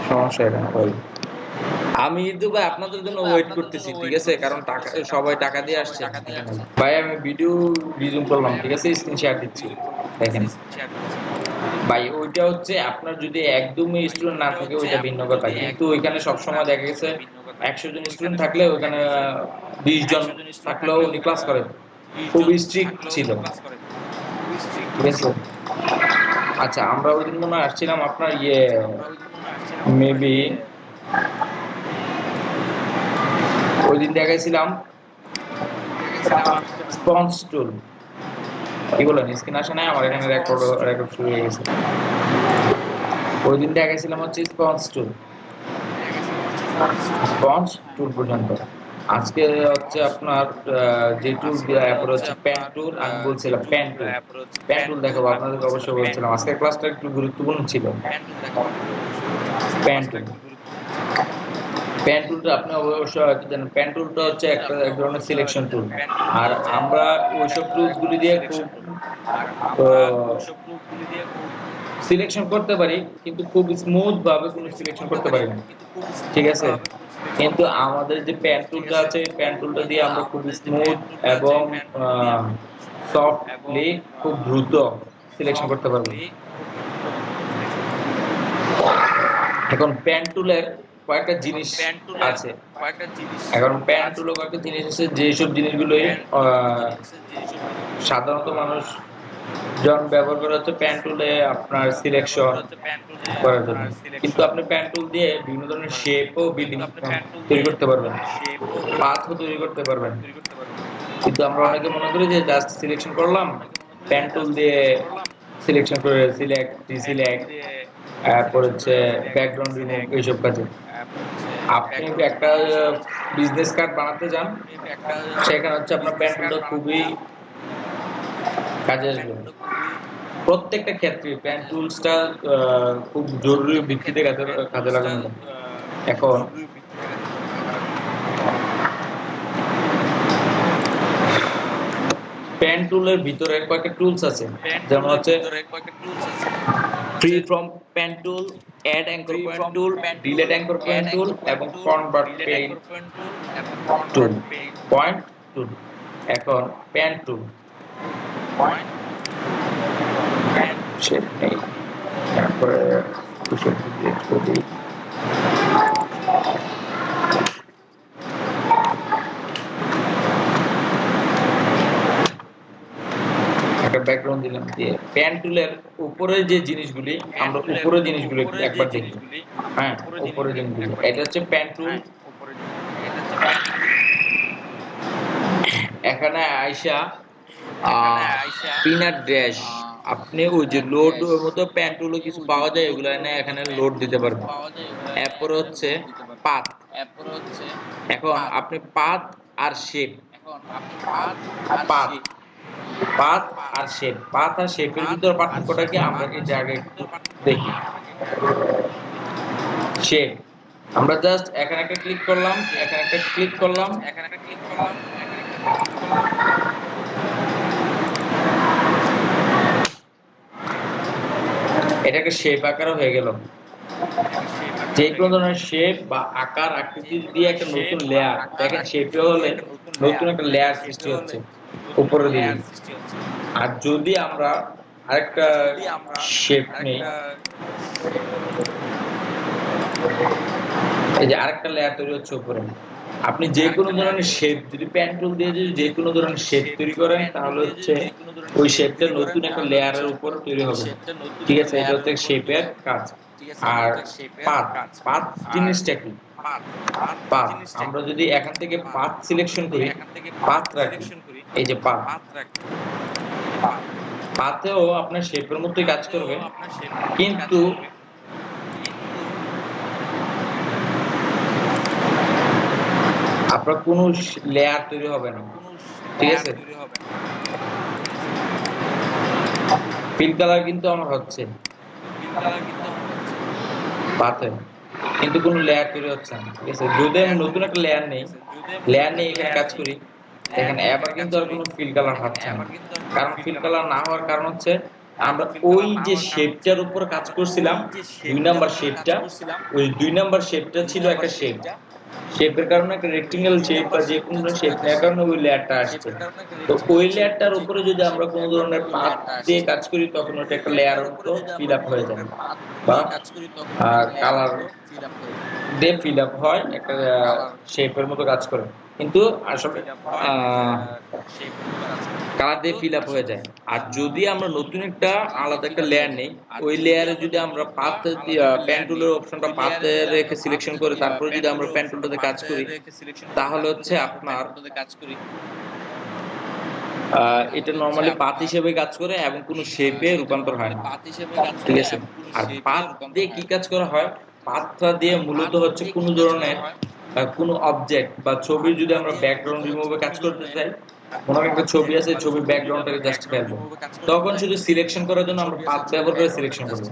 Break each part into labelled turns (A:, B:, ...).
A: সমস্যা এটা না ভাই। আমি কিন্তু ভাই আপনাদের জন্য ওয়েট করতেছি, ঠিক আছে? কারণ টাকা সবাই টাকা দিয়ে আসছেন এখানে। ভাই আমি ভিডিও রিজুম করলাম, ঠিক আছে? স্ক্রিন শেয়ার দিচ্ছি। দেখেন। ভাই ওইটা হচ্ছে আপনার যদি একদমই স্টুডেন্ট না থাকে ওইটা ভিন্ন কথা। কিন্তু ওইখানে সবসময় দেখা গেছে ১০০ জন স্টুডেন্ট থাকলে ওইখানে ২০ জন থাকলেও উনি ক্লাস করেন। খুবই স্ট্রিক্ট ছিল। ঠিক আছে? আচ্ছা আমরা ওইদিন মনে হয় আসছিলাম আপনার মেবি ওইদিন দেখাইছিলাম স্পঞ্জ টুল। কি বলেন? স্ক্রিন আসে নাই আমার এখানে রেকর্ড শুরু হয়ে গেছে। ওইদিন দেখাইছিলাম হচ্ছে স্পঞ্জ টুল। স্পঞ্জ টুল পর্যন্ত। আজকে হচ্ছে আপনার যে টুল এরপরে হচ্ছে পেন টুল, আমি বলছিলাম পেন টুল। পেন টুল দেখাবো আপনাদেরকে, অবশ্যই বলছিলাম আজকের ক্লাসটা একটু গুরুত্বপূর্ণ ছিল। Pen tool. পেন টুলটা আপনি অবশ্যই জানেন, পেন টুলটা হচ্ছে একটা এক ধরনের সিলেকশন টুল। আর আমরা ওইসব টুলস গুলি দিয়ে খুব সিলেকশন করতে পারি, কিন্তু খুব স্মুথ ভাবে কোনো সিলেকশন করতে পারি না। ঠিক আছে? কিন্তু আমাদের যে পেন টুলটা আছে, এই পেন টুলটা দিয়ে আমরা খুব স্মুথ এবং সফটলি খুব দ্রুত সিলেকশন করতে পারবো। এখন পেন টুলের কয়েকটা জিনিস আছে। এখন পেন টুলে কয়েকটা জিনিস আছে, যেসব জিনিসগুলো সাধারণত মানুষ জন ব্যবহার করা হচ্ছে পেন টুলে আপনার সিলেকশন করার জন্য। কিন্তু আপনি পেন টুল দিয়ে বিভিন্ন ধরনের শেপ ও বিল্ডিং তৈরি করতে পারবেন, পাথও তৈরি করতে পারবেন। কিন্তু আমরা অনেকে মনে করি যে জাস্ট সিলেকশন করলাম, পেন টুল দিয়ে সিলেকশন করে সিলেক্ট, ডিসিলেক্ট, তারপর হচ্ছে ব্যাকগ্রাউন্ড রিমুভ, এইসব কাজে। আপনি একটা বিজনেস কার্ড বানাতে যান, সেখানে হচ্ছে আপনার পেন টুলটা খুবই কাজে আসবে। প্রত্যেকটা ক্ষেত্রে পেন টুলসটা খুব জরুরি ভিত্তিতে কাজে লাগানো যায়। এখন পেন টুলের ভিতরে কয়েকটা টুলস আছে, যেমন হচ্ছে free form pen tool, add anchor point tool, delete anchor point tool এবং convert paint tool, point tool. এখন পেন টুল শেপ নেই, তারপরে একটা ব্যাকগ্রাউন্ড দিলাম দিয়ে পেন টুলের উপরে যে জিনিসগুলি, আমরা উপরে জিনিসগুলো একবার দেখি। হ্যাঁ, উপরে জিনিসগুলো এটা হচ্ছে পেন টুল। এখানে আইসা পিনার ড্যাশ, আপনি ওই যে লোড মতো পেন টুলও কিছু পাওয়া যায়, এগুলো এখানে লোড দিতে পারবেন। এরপর হচ্ছে পাথ। এখন আপনি পাথ আর শেপ, পাথ পাথ আর শেপ, পাথ আর শেপের ভিতর পার্থক্যটা কি আমরা এই জায়গায় একটু দেখি। শেপ আমরা জাস্ট এখানে একটা ক্লিক করলাম, এখানে একটা ক্লিক করলাম, এটাকে শেপ আকারও হয়ে গেল। যে কোনো ধরনের শেপ বা আকার আকৃতি দিয়ে একটা নতুন লেয়ার, দেখেন শেপে হলে নতুন একটা লেয়ার সৃষ্টি হচ্ছে উপরের দিকে। আর যদি আমরা আরেকটা শেপ নেই, এই যে আরেকটা লেয়ার তৈরি হচ্ছে উপরে। আপনি যে কোনো ধরনের শেপ যদি পেন টুল দিয়ে যদি যে কোনো ধরনের শেপ তৈরি করেন, তাহলে হচ্ছে ওই শেপটা নতুন একটা লেয়ারের উপর তৈরি হবে। ঠিক আছে? এটা হচ্ছে শেপের কাজ। আর পাথ, পাথ জিনিসটা কি? পাথ আমরা যদি এখান থেকে পাথ সিলেকশন করি, পাথ রাখি, এই যে পাথ, পাথেও আপনার শেপের মতোই কাজ করবে, কিন্তু আপনার কোনো লেয়ার তৈরি হবে না। ঠিক আছে? ফিল কালার কিন্তু আমার হচ্ছে পাথে, কিন্তু কোনো লেয়ার তৈরি হচ্ছে না। ঠিক আছে? যদি আমি নতুন একটা লেয়ার নেই, এখানে কাজ করি, এখানে এবার কিন্তু আর কোনো ফিল কালার হচ্ছে না। কারণ ফিল কালার না হওয়ার কারণ হচ্ছে আমরা ওই যে শেপটার উপর কাজ করছিলাম 2 নাম্বার শেপটা, ওই 2 নাম্বার শেপটা ছিল একটা শেপ। শেপের কারণে একটা রেক্টেঙ্গেল শেপ বা যে কোনো শেপ নেওয়ার কারণে ওই লেয়ারটা আসছে। তো ওই লেয়ারটার উপরে যদি আমরা কোনো ধরনের পাত দিয়ে কাজ করি তখন ওটা একটা লেয়ার মতো ফিল আপ হয়ে যায় বা কালার দিয়ে ফিল আপ হয়, একটা শেপের মতো কাজ করে, কিন্তু আসলে কালার দিয়ে ফিল আপ হয়ে যায়। আর যদি আমরা নতুন একটা আলাদা একটা লেয়ার নেই, ওই লেয়ারে যদি আমরা পাত পেন টুলের অপশনটা পাতে রেখে সিলেকশন করে তারপরে যদি আমরা পেন টুলটাতে কাজ করি, তাহলে হচ্ছে আপনার এটা নরমালি পাত হিসেবে কাজ করে এবং কোনো শেপে রূপান্তর হয় না, ঠিক আছে। আর পাত দিয়ে কি কাজ করা হয়, পাতটা দিয়ে মূলত হচ্ছে কোনো ধরনের কোনো অবজেক্ট বা ছবির যদি আমরা ব্যাকগ্রাউন্ড রিমুভে কাজ করতে চাই, মনে হয় একটা ছবি আছে, ছবির ব্যাকগ্রাউন্ডটাকে জাস্ট ফেলবো, তখন শুধু সিলেকশন করার জন্য আমরা পাত ব্যবহার করে সিলেকশন করব।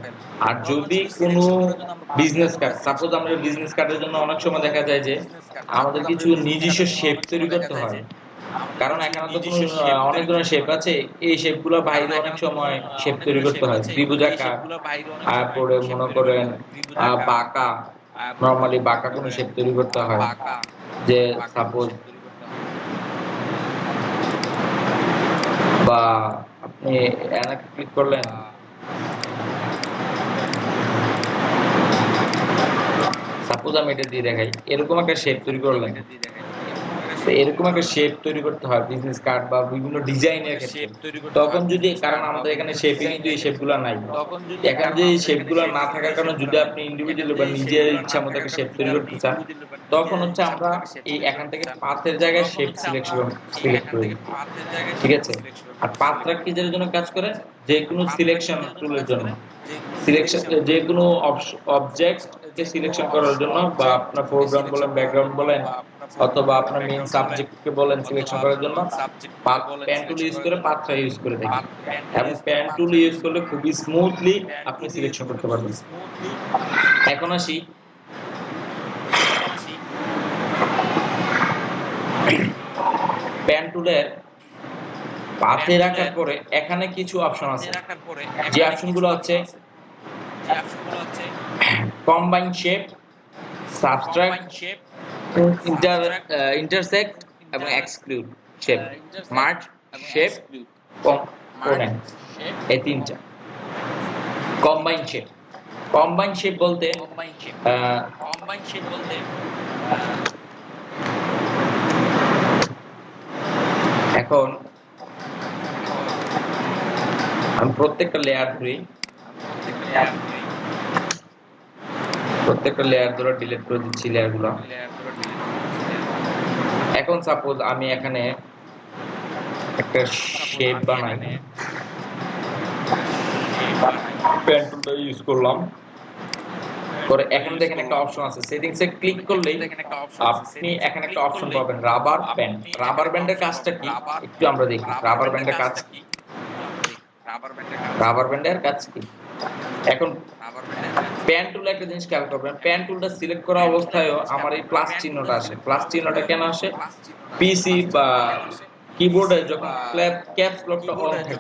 A: আর যদি কোনো বিজনেস কার্ড, সাপোজ আমরা বিজনেস কার্ডের জন্য অনেক সময় দেখা যায় যে আমাদের কিছু নিজস্ব শেপ তৈরি করতে হয়, কারণ এখানে তো কোনো অনেক ধরনের শেপ আছে, এই শেপগুলোর বাইরে অনেক সময় শেপ তৈরি করতে হয়, ত্রিভুজাকার, তারপরে মনে করেন বাঁকা, নরমালি বাঁকা কোনো শেপ তৈরি করতে হয়, যে সাপোজ বা আপনি এনাকে ক্লিক করলেন, সাপোজ আমি এটা দিয়ে দেখাই, এরকম একটা শেপ তৈরি করলেন, এরকম একটা শেপ তৈরি করতে হয় বিজনেস কার্ড বা বিভিন্ন ডিজাইনের ক্ষেত্রে। তখন যদি, কারণ আমাদের এখানে শেপে কিন্তু এই শেপগুলো নাই, এখানে যে শেপগুলো না থাকার কারণে যদি আপনি ইন্ডিভিজুয়ালি বা নিজের ইচ্ছা মতো একটা শেপ তৈরি করতে চান, তখন হচ্ছে আমরা এই এখান থেকে পাথের জায়গায় শেপ সিলেক্ট করে দিই, ঠিক আছে। আর পাথরা কি জন্য কাজ করে, যে কোনো সিলেকশন টুলের জন্য, সিলেকশন যে কোনো অবজেক্ট কে সিলেকশন করার জন্য, বা আপনার ফোরগ্রাউন্ড বলেন, ব্যাকগ্রাউন্ড বলেন, অথবা আপনার মেইন সাবজেক্টকে বলেন সিলেকশন করার জন্য পেন টুল ইউজ করে পাথটা ইউজ করে থাকি। এবং পেন টুল ইউজ করলে খুবই স্মুথলি আপনি সিলেকশন করতে পারবেন। এখন আসি পেন টুলের পাথে রাখার পরে এখানে কিছু অপশন আছে, যে অপশনগুলো হচ্ছে কম্বাইন শেপ, সাবট্রাক্ট, ইন্টারসেক্ট এবং exclude shape, merge shape, component, এই তিনটা। কম্বাইন শেপ, কম্বাইন শেপ বলতে এখন আমি প্রত্যেকটা লেয়ার ধরি, প্রত্যেকটা লেয়ার ধরে ডিলিট করে দিচ্ছি লেয়ারগুলো। এখন সাপোজ আমি এখানে একটা শেপ বানাই, পেন টুলটা ইউজ করলাম, পরে এখানে দেখেন একটা অপশন আছে সেটিংসে ক্লিক করলেই আপনি এখানে একটা অপশন পাবেন রাবার ব্যান্ড। রাবার ব্যান্ডের কাজটা কি একটু আমরা দেখি। রাবার ব্যান্ডের কাজ কি, রাবার ব্যান্ডের কাজ কি। এখন পেন টুলে একটা জিনিস খেয়াল করবেন, পেন টুলটা সিলেক্ট করা অবস্থায়ও আমার এই প্লাস চিহ্নটা আসে। প্লাস চিহ্নটা কেন আসে, পিসি বা কিবোর্ডে যখন ক্যাপস লকটা অন থাকে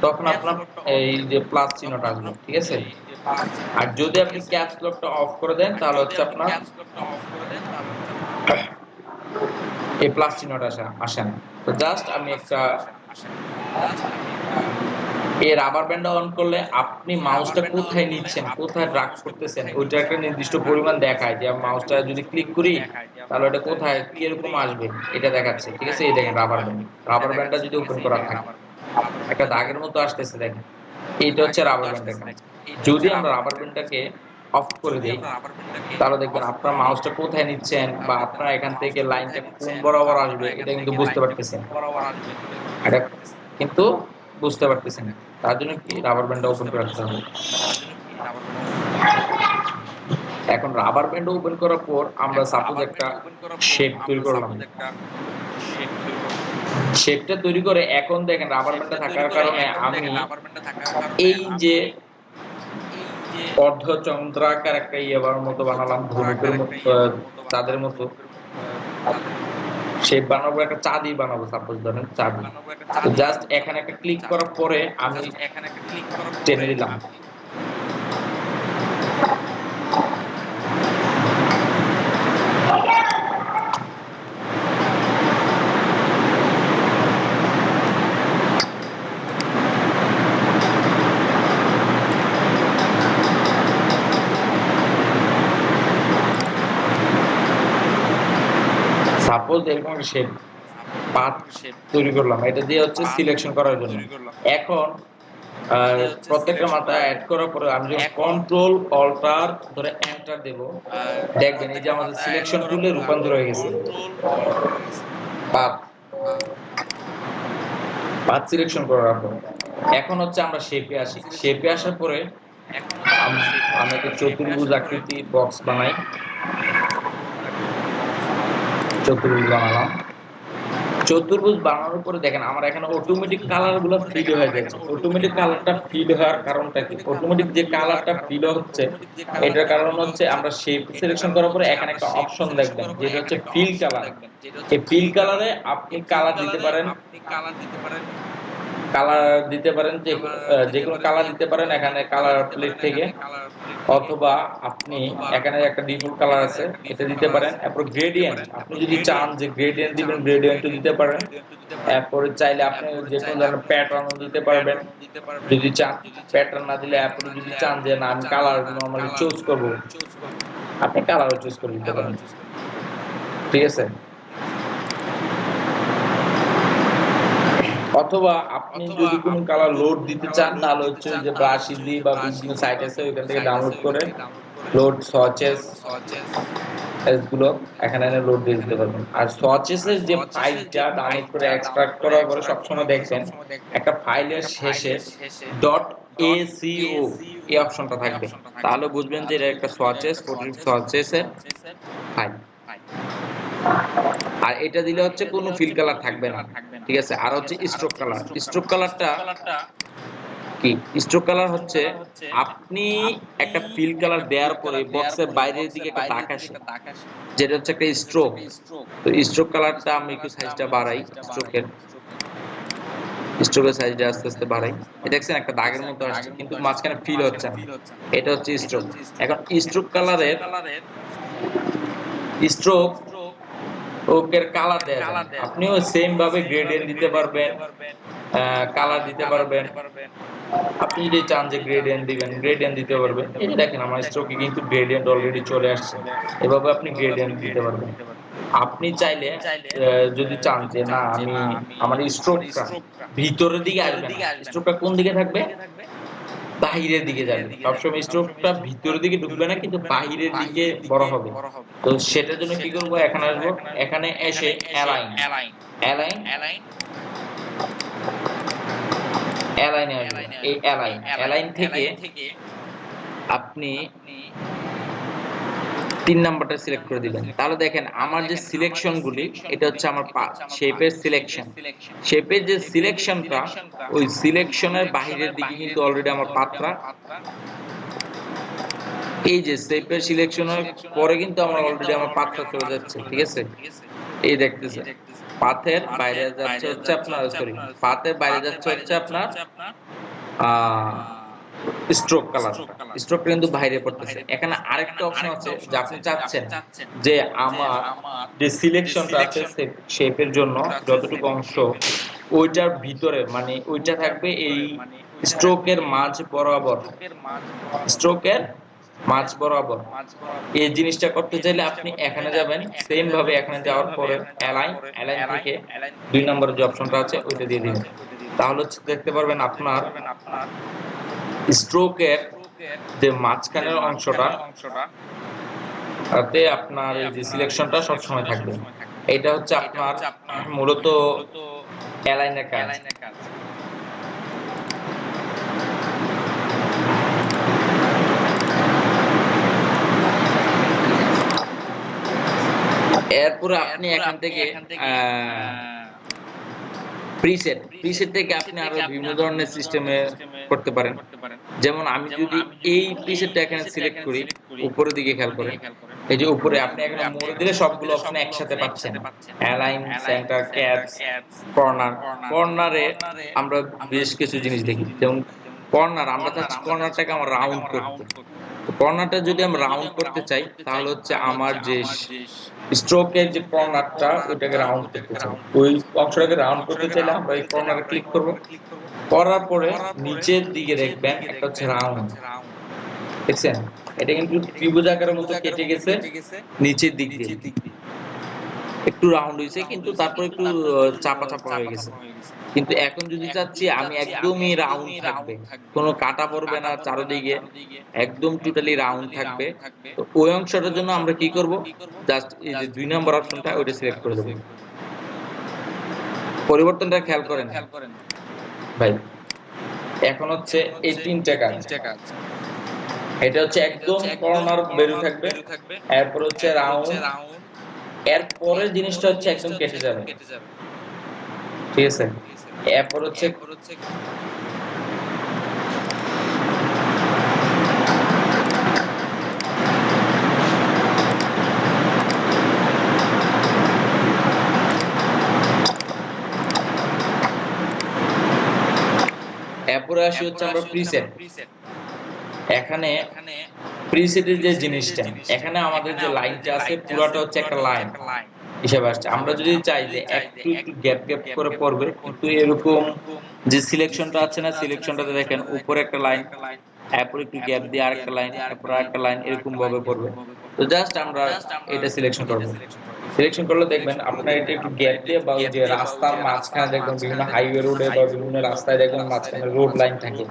A: তখন আপনার এই যে প্লাস চিহ্নটা আসবে, ঠিক আছে। আর যদি আপনি ক্যাপস লকটা অফ করে দেন তাহলে হচ্ছে আপনার এই প্লাস চিহ্নটা আসে না। তো জাস্ট আমি একটা এই রাবার ব্যান্ডটা অন করলে আপনি মাউসটা কোথায় নিচ্ছেন, কোথায় ড্রাগ করতেছেন ওইটা একটা নির্দিষ্ট পরিমাণ দেখায়, যে মাউসটা যদি ক্লিক করি তাহলে এটা কোথায় কিরকম আসবে এটা দেখাচ্ছে, ঠিক আছে। এই দেখেন রাবার ব্যান্ড, রাবার ব্যান্ডটা যদি ওপেন করা থাকে একটা দাগের মতো আসতেছে, দেখেন এইটা হচ্ছে রাবার ব্যান্ডের কাজ। যদি আমরা রাবার ব্যান্ডটাকে অফ করে দেই তাহলে দেখবেন আপনার মাউসটা কোথায় নিচ্ছেন বা আপনার এখান থেকে লাইনটা কোন বরাবর আসবে এটা কিন্তু বুঝতে পারতেছেন, এটা কিন্তু বুঝতে পারতেছেন। তার জন্য কি রাবার ব্যান্ডটা ওপেন করে রাখতে হবে। এখন রাবার ব্যান্ড ওপেন করার পর আমরা সাপোজ একটা শেপ তৈরি করলাম, শেপটা তৈরি করে এখন দেখেন রাবার ব্যান্ডটা থাকার কারণে আমি এই যে অর্ধচন্দ্রাকার একটা ইয়াবার মতো বানালাম, ধনুকের মতো, তাদের মতো শেপ বানাবো, একটা চাঁদি বানাবো, সাপোজ ধরেন চাঁদি। তো জাস্ট এখানে একটা ক্লিক করার পরে আমি টেনে দিলাম। সাপোজ এরকম একটা শেপ পাথ তৈরি করলাম, এটা দিয়ে হচ্ছে সিলেকশন করার জন্য। এখন প্রত্যেকটা মাথা অ্যাড করার পরে আমি যখন কন্ট্রোল অল্টার ধরে এন্টার দেব, দেখবেন এই যে আমাদের সিলেকশন টুলে রূপান্তর হয়ে গেছে। পাথ পাথ সিলেকশন করার পর এখন হচ্ছে আমরা শেপে আসি। শেপে আসার পরে আমি একটা চতুর্ভুজ আকৃতি বক্স বানাই, চতুর্ভুজ বানালাম। চতুর্ভুজ বানানোর পরে দেখেন আমার এখানে অটোমেটিক কালার গুলো ফিড হয়ে যাচ্ছে। অটোমেটিক কালারটা ফিড হওয়ার কারণটা কি? অটোমেটিক যে কালারটা ফিড হচ্ছে এটার কারণ হচ্ছে আমরা শেপ সিলেকশন করার পরে এখানে একটা অপশন দেখবেন যেটা হচ্ছে ফিল কালার। এই ফিল কালারে আপনি কালার দিতে পারেন, যে কোনো কালার দিতে পারেন এখানে কালার প্লেট থেকে, অথবা আপনি এখানে একটা ডিফল্ট কালার আছে এটা দিতে পারেন। এরপর গ্রেডিয়েন্ট, আপনি যদি চান যে গ্রেডিয়েন্ট দিবেন গ্রেডিয়েন্টও দিতে পারেন। এরপরে চাইলে আপনি যে কোনো ধরনের প্যাটার্নও দিতে পারবেন যদি চান। প্যাটার্ন না দিলে এরপরে যদি চান যে না আমি কালার নরমালি চুজ করব, আপনি কালারও চুজ করে দিতে পারেন। ঠিক আছে? অথবা আপনি যদি কোনো কালার লোড দিতে চান তাহলে হচ্ছে যে ব্রাশ ইজি বা বিভিন্ন সাইট আছে ওইখান থেকে ডাউনলোড করে লোড সোয়াচেস গুলো এখানে লোড দিয়ে দিতে পারবেন। আর সোয়াচেস এর যে ফাইলটা ডাউনলোড করে এক্সট্রাক্ট করার পরে সবসময় দেখবেন একটা ফাইলের শেষে .aco এই অপশনটা থাকবে, তাহলে বুঝবেন যে এটা একটা সোয়াচেস এর ফাইল। আর এটা দিলে হচ্ছে কোনো ফিল কালার থাকবে না। ঠিক আছে? আর হচ্ছে স্ট্রোক কালার। স্ট্রোক কালারটা কি? স্ট্রোক কালার হচ্ছে আপনি একটা ফিল কালার দেওয়ার পরে বক্সের বাইরের দিকে একটা দাগ আসে, যেটা হচ্ছে একটা স্ট্রোক। তো স্ট্রোক কালারটা আমি একটু সাইজটা বাড়াই, স্ট্রোকের সাইজটা আস্তে আস্তে বাড়াই। দেখছেন একটা দাগের মতো আসছে কিন্তু মাঝখানে ফিল হচ্ছে না, এটা হচ্ছে স্ট্রোক। এখন স্ট্রোক কালারের স্ট্রোক ওকের কালার দেয়া যায়। আপনিও সেম ভাবে গ্রেডিয়েন্ট দিতে পারবেন, কালার দিতে পারবেন। আপনি যদি চান যে গ্রেডিয়েন্ট দিবেন গ্রেডিয়েন্ট দিতে পারবেন। এই যে দেখেন আমার স্ট্রোকে কিন্তু গ্রেডিয়েন্ট অলরেডি চলে আসছে, এভাবে আপনি গ্রেডিয়েন্ট দিতে পারবেন। আপনি চাইলে যদি চান যে না আমি আমার স্ট্রোকটা ভিতরের দিকে আসবে না, স্ট্রোকটা কোন দিকে থাকবে? বাহিরের দিকে যাবে। সবসময় স্ট্রোকটা ভিতরের দিকে ঢুকবে না কিন্তু বাহিরের দিকে বড় হবে। তো সেটার জন্য কি করব? এখানে আসবো, এখানে এসে অ্যালাইন আসবে। এই অ্যালাইন থেকে আপনি 3 নাম্বারটা সিলেক্ট করে দিবেন। তাহলে দেখেন আমার যে সিলেকশনগুলি এটা হচ্ছে আমার শেপের সিলেকশন। শেপের যে সিলেকশনটা ওই সিলেকশনের বাহিরের দিকে কিন্তু অলরেডি আমার পাত্রা, এই যে শেপের সিলেকশনের পরে কিন্তু আমার অলরেডি আমার পাত্রা চলে যাচ্ছে। ঠিক আছে? এই দেখতেছে পাথের বাইরে যাচ্ছে হচ্ছে আপনার পাথের বাইরে যাচ্ছে হচ্ছে আপনার স্ট্রোক কালার। স্ট্রোক কিন্তু বাইরে পড়তেছে। এখানে আরেকটা অপশন আছে যে আপনি চাচ্ছেন যে আমার যে সিলেকশনটা আছে শেপের জন্য যতটুকু অংশ ওইটার ভিতরে মানে ওইটা থাকবে এই স্ট্রোকের মাঝ বরাবর, এই জিনিসটা করতে চাইলে আপনি এখানে যাবেন, সেম ভাবে এখানে যাওয়ার পরে অ্যালাইন থেকে 2 নম্বর যে অপশনটা আছে ওইটা দিয়ে দিবেন। তাহলে হচ্ছে দেখতে পারবেন আপনার স্ট্রোকের যে মাঝখানের অংশটা তাতে আপনার এই যে সিলেকশনটা সব সময় থাকবে। এটা হচ্ছে আপনার মূলত অ্যালাইনের কাজ। এরপরে আপনি এখান থেকে প্রিসেট থেকে আপনি আরো বিভিন্ন ধরনের সিস্টেমে করতে পারেন। যেমন আমি যদি এই প্রিসেটটা এখানে সিলেক্ট করি, উপরের দিকে খেয়াল করেন, এই যে উপরে আপনি এখানে মোড়ে দিলে সবগুলো অপশন একসাথে পাচ্ছেন। Align, centre, caps, corner. কর্নারে আমরা বেশ কিছু জিনিস দেখি, যেমন কর্নার আমরা চাচ্ছি কর্নারটাকে আমরা রাউন্ড করতে। তো কর্নারটা যদি আমরা রাউন্ড করতে চাই তাহলে হচ্ছে আমার যে স্ট্রোকের যে কর্নারটা ওইটাকে রাউন্ড করতে চাই, ওই অংশটাকে রাউন্ড করতে চাইলে আমরা এই কর্নারে ক্লিক করব। করার পরে নিচের দিকে দেখবেন একটা হচ্ছে রাউন্ড, দেখছেন? এটা কিন্তু ত্রিভুজ আকারের মতো কেটে গেছে নিচের দিক দিয়ে, একটু রাউন্ড হয়েছে কিন্তু তারপর একটু চাপা চাপা হয়ে গেছে। কিন্তু এখন যদি চাচ্ছি আমি একদমই রাউন্ড থাকবে, কোনো কাটা পড়বে না চারদিকে, একদম টোটালি রাউন্ড থাকবে, তো ওই অংশটার জন্য আমরা কি করব, জাস্ট এই যে 2 নম্বর অপশনটা ওইটা সিলেক্ট করে দেব। পরিবর্তনটা খেয়াল করেন ভাই। এখন হচ্ছে এই তিনটা কাজ, এটা হচ্ছে একদম কর্নার বেরু থাকবে, এরপর হচ্ছে রাউন্ড, এরপরের জিনিসটা হচ্ছে একদম কেটে যাবে, ঠিক আছে? এরপর হচ্ছে এরপরে আসি হচ্ছে আমরা প্রিসেট। এখানে প্রিসেটের যে জিনিসটা, এখানে আমাদের যে লাইনটা আছে পুরোটা হচ্ছে একটা লাইন হিসেবে আসছে। আমরা যদি চাই যে একটু একটু গ্যাপ গ্যাপ করে পড়বে, কিন্তু এরকম যে সিলেকশনটা আছে না, সিলেকশনটাতে দেখেন উপরে একটা লাইন, এরপর একটু গ্যাপ দিয়ে আরেকটা লাইন, এরপর আরেকটা লাইন, এরকম ভাবে পড়বে। তো জাস্ট আমরা এটা সিলেকশন করব। সিলেকশন করলে দেখবেন আপনার এটা একটু গ্যাপ দিয়ে, বা যে রাস্তার মাঝখানে দেখবেন বিভিন্ন হাইওয়ে রোডে বা বিভিন্ন রাস্তায় দেখবেন মাঝখানে রোড লাইন থাকে,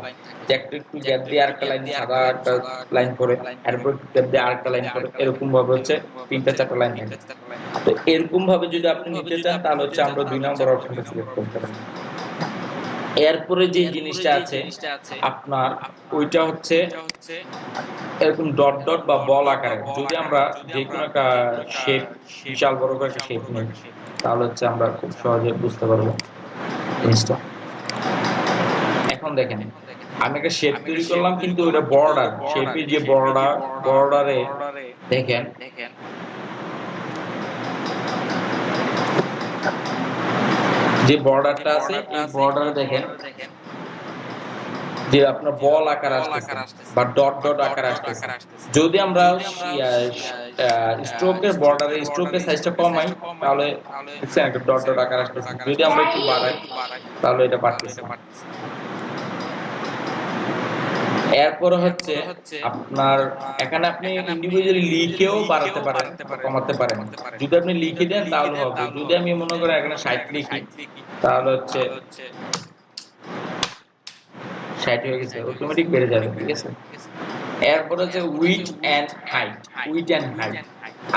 A: যে একটু একটু গ্যাপ দিয়ে আরেকটা লাইন, সাদা একটা লাইন করে, এরপর একটু গ্যাপ দিয়ে আরেকটা লাইন করে, এরকম ভাবে হচ্ছে 3-4টা লাইন থাকে। তো এরকম ভাবে যদি আপনি নিতে চান তাহলে হচ্ছে আমরা 2 নম্বর অপশনটা সিলেক্ট করতে পারি। এরপরে যে জিনিসটা আছে আপনার, ওইটা হচ্ছে এরকম ডট ডট বা বল আকারে। যদি আমরা যে কোনো একটা শেপ, বিশাল বড় করে একটা শেপ নিই তাহলে হচ্ছে আমরা খুব সহজে বুঝতে পারবো জিনিসটা। এখন দেখেন আমি একটা শেপ তৈরি করলাম, কিন্তু ওটা বর্ডার শেপের যে বর্ডারে দেখেন যে বর্ডারটা আছে, এই বর্ডারে দেখেন যে আপনার বল আকার আসতেছে বা ডট ডট আকার আসতেছে। যদি আমরা স্ট্রোকের বর্ডারে স্ট্রোকের সাইজটা কমাই তাহলে একটা ডট ডট আকার আসতেছে, যদি আমরা একটু বাড়াই তাহলে এটা বাড়তেছে। এরপর হচ্ছে আপনার এখানে আপনি ইন্ডিভিজুয়ালি লিখেও বাড়াতে পারেন, কমাতে পারেন। যদি আপনি লিখে দেন তাহলে হবে। যদি আমি মনে করি এখানে 60 লিখি তাহলে হচ্ছে 60 হয়ে গেছে, অটোমেটিক বেড়ে যাবে, ঠিক আছে? এরপর হচ্ছে width and height. Width and height,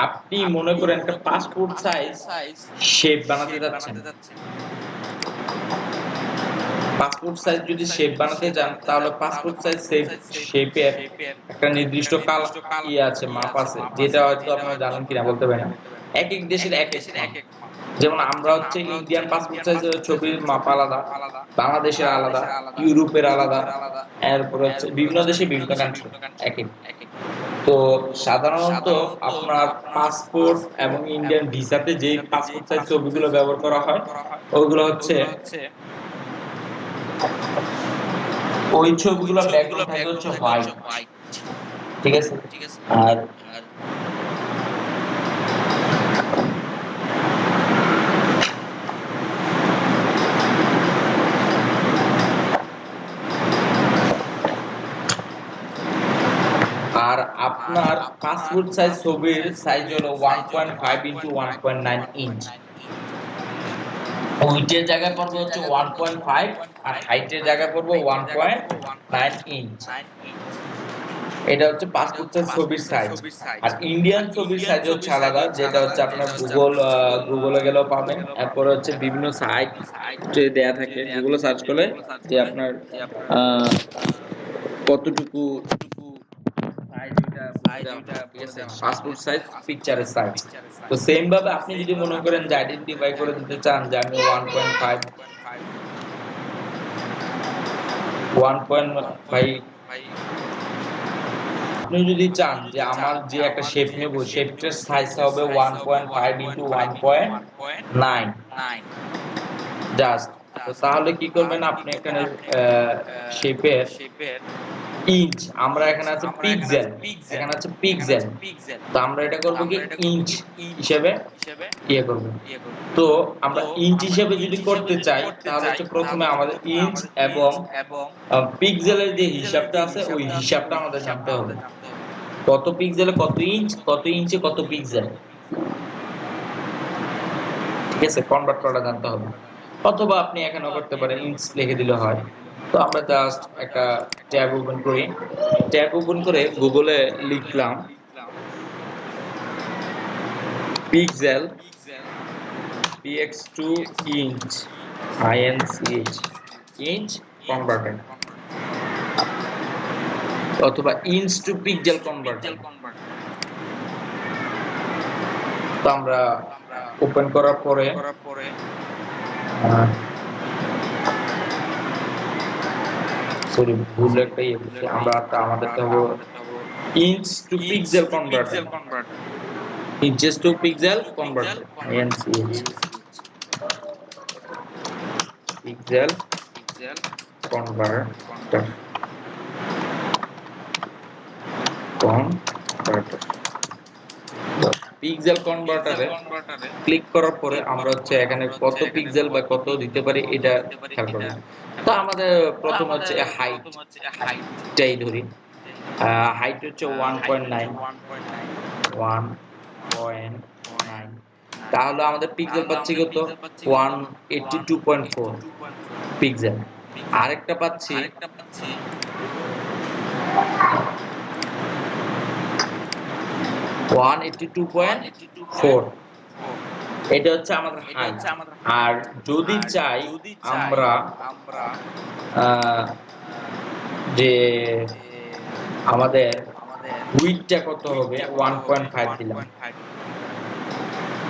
A: আপনি মনে করেন একটা পাসপোর্ট সাইজ শেপ বানাতে যাচ্ছেন, পাসপোর্ট সাইজ যদি শেপ বানাতে যান তাহলে পাসপোর্ট সাইজ শেপের একটা নির্দিষ্ট আছে, মাপ আছে, যেটা হয়তো আপনারা জানেন কিনা বলতে পারেন। এক এক দেশের এক এক মাপ। যেমন আমরা হচ্ছে ইন্ডিয়ান পাসপোর্ট সাইজের ছবির মাপ আলাদা, বাংলাদেশের আলাদা, ইউরোপের আলাদা, এরপর হচ্ছে বিভিন্ন দেশে বিভিন্ন কান্ট্রি এক এক। তো সাধারণত আপনার পাসপোর্ট এবং ইন্ডিয়ান ভিসাতে যে পাসপোর্ট সাইজ ছবিগুলো ব্যবহার করা হয় ওইগুলো হচ্ছে ওই ছবিগুলো ব্যাকগ্রাউন্ড থাকে হচ্ছে হোয়াইট, ঠিক আছে? আর আপনার পাসপোর্ট সাইজ ছবির সাইজ হলো 1.5 ইনটু 1.9 ইঞ্চ। উইডথের জায়গায় পড়বে হচ্ছে 1.5 আর হাইটের জায়গায় পড়বে 1.9 ইঞ্চ। এটা হচ্ছে পাসপোর্ট সাইজ ছবির সাইজ। আর ইন্ডিয়ান ছবির সাইজ হচ্ছে আলাদা, যেটা হচ্ছে আপনার গুগলে গেলেও পাবেন। এরপর হচ্ছে বিভিন্ন সাইটে দেয়া থাকে, যেগুলো সার্চ করলে যে আপনার কতটুকু পাসপোর্ট সাইজ পিকচারের সাইজ। তো সেম ভাবে আপনি যদি মনে করেন যে আইডেন্টিফাই করে দিতে চান যে আমি 1.5 আপনি যদি চান যে আমার যে একটা শেপ নেব শেপটার সাইজ হবে 1.5 ইনটু 1.9 জাস্ট। তো তাহলে কি করবেন আপনি এখানে শেপের ইঞ্চ, আমরা এখানে আছে পিক্সেল, এখানে আছে পিক্সেল, তো আমরা এটা করব কি ইঞ্চ হিসেবে ইয়ে করব। তো আমরা ইঞ্চ হিসেবে যদি করতে চাই তাহলে হচ্ছে প্রথমে আমাদের ইঞ্চ এবং পিক্সেলের যে হিসাবটা আছে ওই হিসাবটা আমাদের জানতে হবে, কত পিক্সেলে কত ইঞ্চ, কত ইঞ্চে কত পিক্সেল, ঠিক আছে, কনভার্ট করা জানতে হবে। অথবা আপনি এখানেও করতে পারেন ইঞ্চ লিখে দিলে হয়। তো আমরা জাস্ট একটা ট্যাব ওপেন করি, ট্যাব ওপেন করে গুগলে লিখলাম pixel px2 inch inch inch converted, অথবা ইঞ্চ টু পিক্সেল কনভার্টেড। তো আমরা ওপেন করার পরে সরি ভুল একটা ইয়ে করছি আমরা, আমাদেরকে হবে inch to pixel converted, inches to pixel converter inch pixel converter pixel কনভার্টারে ক্লিক করার পরে আমরা হচ্ছে এখানে কত পিক্সেল বা কত দিতে পারি এটা খেয়াল করব। তো আমাদের প্রথম হচ্ছে হাইটটাই ধরি, হাইট হচ্ছে 1.9 তাহলে আমাদের পিক্সেল পাচ্ছি কত 182.4 পিক্সেল। আরেকটা পাচ্ছি 182.4, এটা হচ্ছে আমাদের হাইট। আর যদি চাই আমরা যে আমাদের উইডথটা কত হবে 1.5 দিলাম,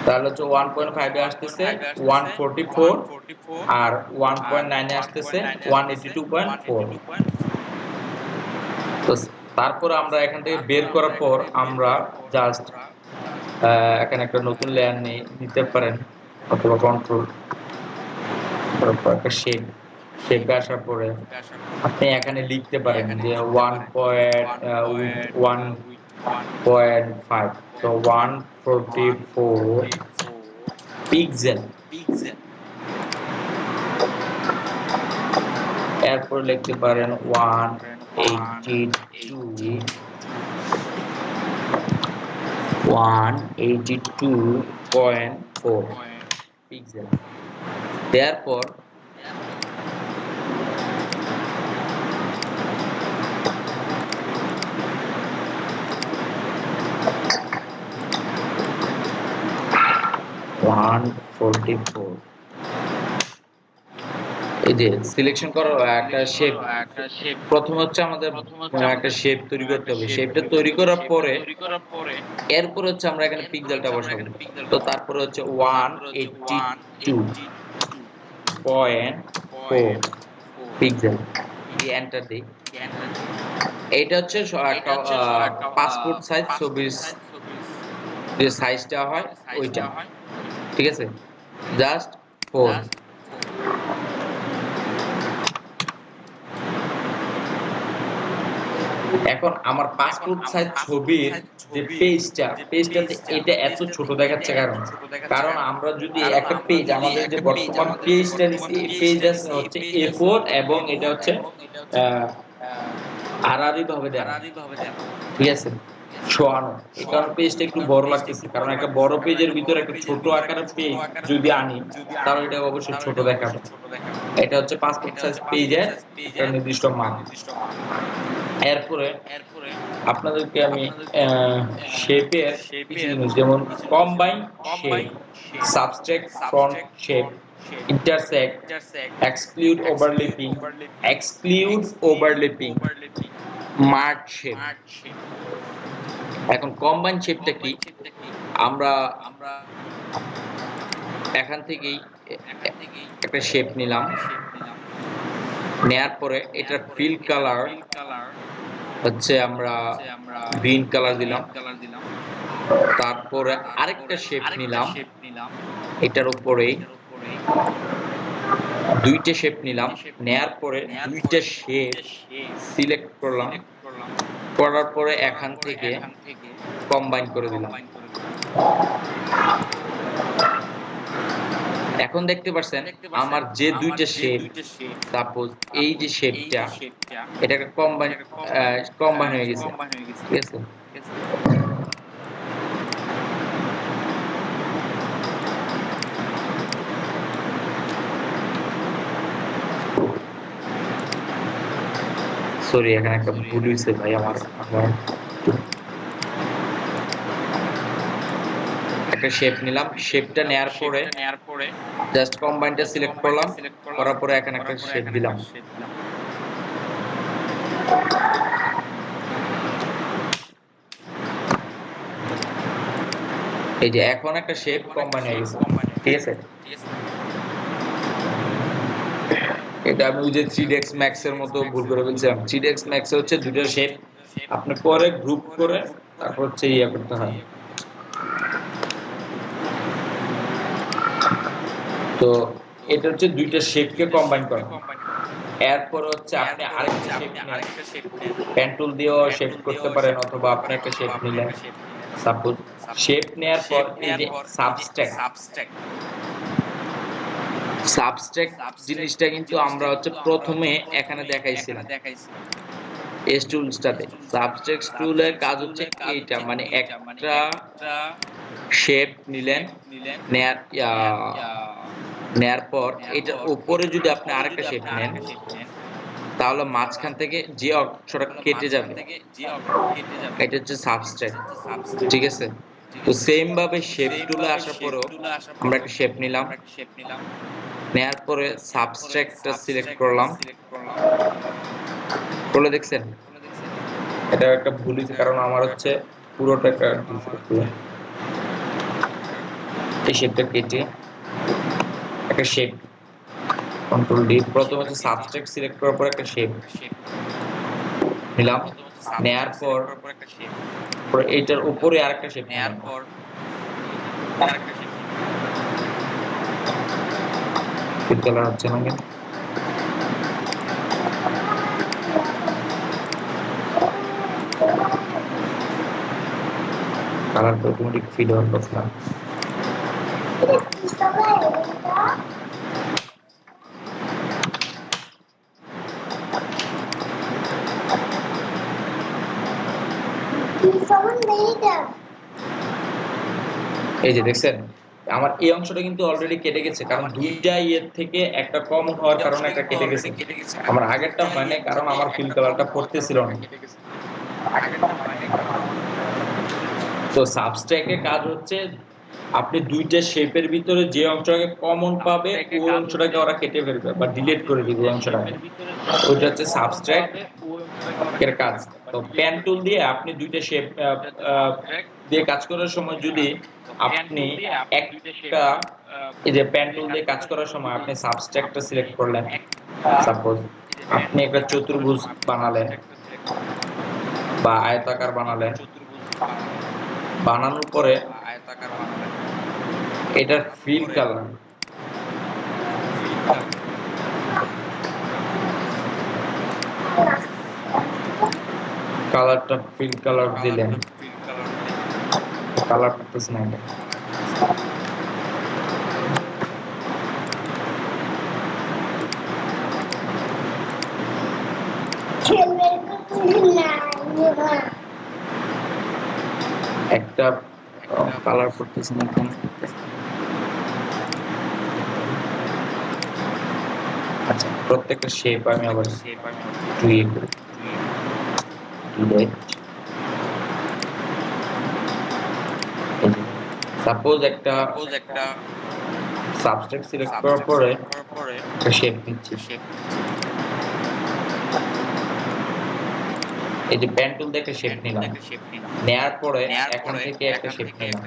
A: তাহলে হচ্ছে 1.5 এ আসতেছে 144 আর 1.9 এ আসতেছে 182.4। তো তারপর আমরা এখান থেকে বের করার পর আমরা জাস্ট এখানে একটা নতুন লেয়ার নিতে পারেন অথবা কন্ট্রোল তারপর একটা শেপে আসার পরে আপনি এখানে লিখতে পারেন যে 1.5, তো 144 পিক্সেল, এরপর লিখতে পারেন 182.4 পিক্সেল। তারপর এই যে সিলেকশন করা একটা শেপ, প্রথম হচ্ছে আমাদের একটা শেপ তৈরি করতে হবে, শেপটা তৈরি করার পরে এরপর হচ্ছে আমরা এখানে পিক্সেলটা বসাবো। তো তারপরে হচ্ছে 182.4 পিক্সেল দিয়ে এন্টার দিই। এটা হচ্ছে একটা পাসপোর্ট সাইজ ছবির যে সাইজটা হয় ওইটা, ঠিক আছে, জাস্ট 4। এখন আমার পাসপোর্ট সাইজ ছবির যে পেজটাতে এটা এত ছোট দেখাচ্ছে কারণ আমরা যদি একটা পেজ, আমাদের যে বর্তমান পেজটা নিছি এই পেজ হচ্ছে A4 এবং এটা হচ্ছে আড়াআড়ি ভাবে দেয়া, ঠিক আছে, শোয়ানো। এই কারণে পেজটা একটু বড় লাগতেছে, কারণ একটা বড় পেজের ভিতরে একটা ছোট আকারের পেজ যদি আনি তাহলে এটা অবশ্যই ছোট দেখাবে। এটা হচ্ছে পাসপোর্ট সাইজ পেজের একটা নির্দিষ্ট মান। এরপরে আপনাদেরকে আমি শেপের কিছু জিনিস যেমন combine shape, subtract front shape, intersect, exclude overlapping, merge shape। এখন কম্বাইন শেপটা কি, আমরা এখান থেকেই একটা শেপ নিলাম, নেয়ার পরে এটার ফিল কালার হচ্ছে আমরা গ্রিন কালার দিলাম, তারপরে আরেকটা শেপ নিলাম, এটার উপরেই দুইটা শেপ নিলাম, নেয়ার পরে দুইটা শেপ সিলেক্ট করলাম, করার পরে এখান থেকে কম্বাইন করে দিলাম। এখন দেখতে পাচ্ছেন আমার যে দুইটা শেপ, সাপোজ এই যে শেপটা, এটা কম্বাইন হয়ে গেছে, ঠিক আছে। সরি, এখানে একটা ভুল হয়েছে ভাই আমার। একটা শেপ নিলাম, শেপটা নেয়ার পরে জাস্ট কম্বাইনটা সিলেক্ট করলাম, করার পরে এখানে একটা শেপ দিলাম। এই যে এখন একটা শেপ কম্বাইন হয়ে গেছে, ঠিক আছে। এটা আমি ওই যে 3dex max এর মতো ভুল করে ফেলছিলাম। 3dex max এ হচ্ছে দুটো শেপ আপনি পরে গ্রুপ করে তারপর হচ্ছে ইয়া করতে হয়। তো এটা হচ্ছে দুইটা শেপকে কম্বাইন করা। এরপর হচ্ছে আপনি আরেকটা শেপ নেন, পেন টুল দিয়েও শেপ করতে পারেন, অথবা আপনি একটা শেপ নিলেন। সাপোজ শেপ নেয়ার পর এই যে সাবস্ট্রাক্ট জিনিসটা কিন্তু আমরা হচ্ছে প্রথমে এখানে দেখাইছিলাম এস টুলসটাতে। সাবস্ট্রাক্ট টুলের কাজ হচ্ছে এইটা, মানে একটা শেপ নিলেন, নেয়ার পর এটার উপরে যদি আপনি আরেকটা শেপ নেন, তাহলে মাঝখান থেকে যে অংশটা কেটে যাবে এটা হচ্ছে সাবস্ট্রাক্ট, ঠিক আছে। তো সেম ভাবে শেপ টুলে আসার পরেও আমরা একটা শেপ নিলাম, নেয়ার পরে সাবস্ট্রাক্টটা সিলেক্ট করলাম, করলে দেখছেন এটা একটা ভুল হয়েছে, কারণ আমার হচ্ছে পুরোটা একটা এই শেপটা কেটে একটা শেপ কন্ট্রোল ডি, প্রথমে হচ্ছে সাবস্ট্রাক্ট সিলেক্ট করার পর একটা শেপ নিলাম, নেয়ার পর এইটার উপরে আরেকটা শেপ নেয়ার পর কালার হচ্ছে না কেন, কালারটা অটোমেটিক ফিড হওয়ার কথা। এই যে দেখছেন আমার এই অংশটা কিন্তু অলরেডি কেটে গেছে, কারণ দুইটা ইয়ের থেকে একটা কমন হওয়ার কারণে একটা কেটে গেছে। আমার আগেরটা হয় না, কারণ আমার ফিল কালারটা পড়তেছিল না। তো সাবস্ট্রাক্টের কাজ হচ্ছে আপনি দুইটা শেপের ভিতরে যে অংশটাকে কমন পাবে ওই অংশটাকে ওরা কেটে ফেলবে বা ডিলিট করে দিবে ওই অংশটাকে, ওইটা হচ্ছে সাবস্ট্রাক্ট এর কাজ। তো পেন টুল দিয়ে আপনি দুইটা শেপ দিয়ে কাজ করার সময় যদি আপনি একটা এই যে পেন টুল দিয়ে কাজ করার সময় আপনি সাবস্ট্রাক্টটা সিলেক্ট করলেন, সাপোজ আপনি একটা চতুর্ভুজ বানালেন বা আয়তাকার বানালেন, বানানোর পরে এটার ফিল কালারটা ফিল কালার দিলেন, কালার করতেছে না এটা। একটা কালার করতেছে না কেন? আচ্ছা, প্রত্যেকটা শেপ আমি আবার ক্রিয়েট করি। সাপোজ একটা সাবস্ট্রাক্ট সিলেক্ট করার পরে একটা শেপ নিচ্ছি, এই যে পেন টুল দিয়ে একটা শেপ নিলাম, নেয়ার পরে এখান থেকে একটা শেপ নিলাম,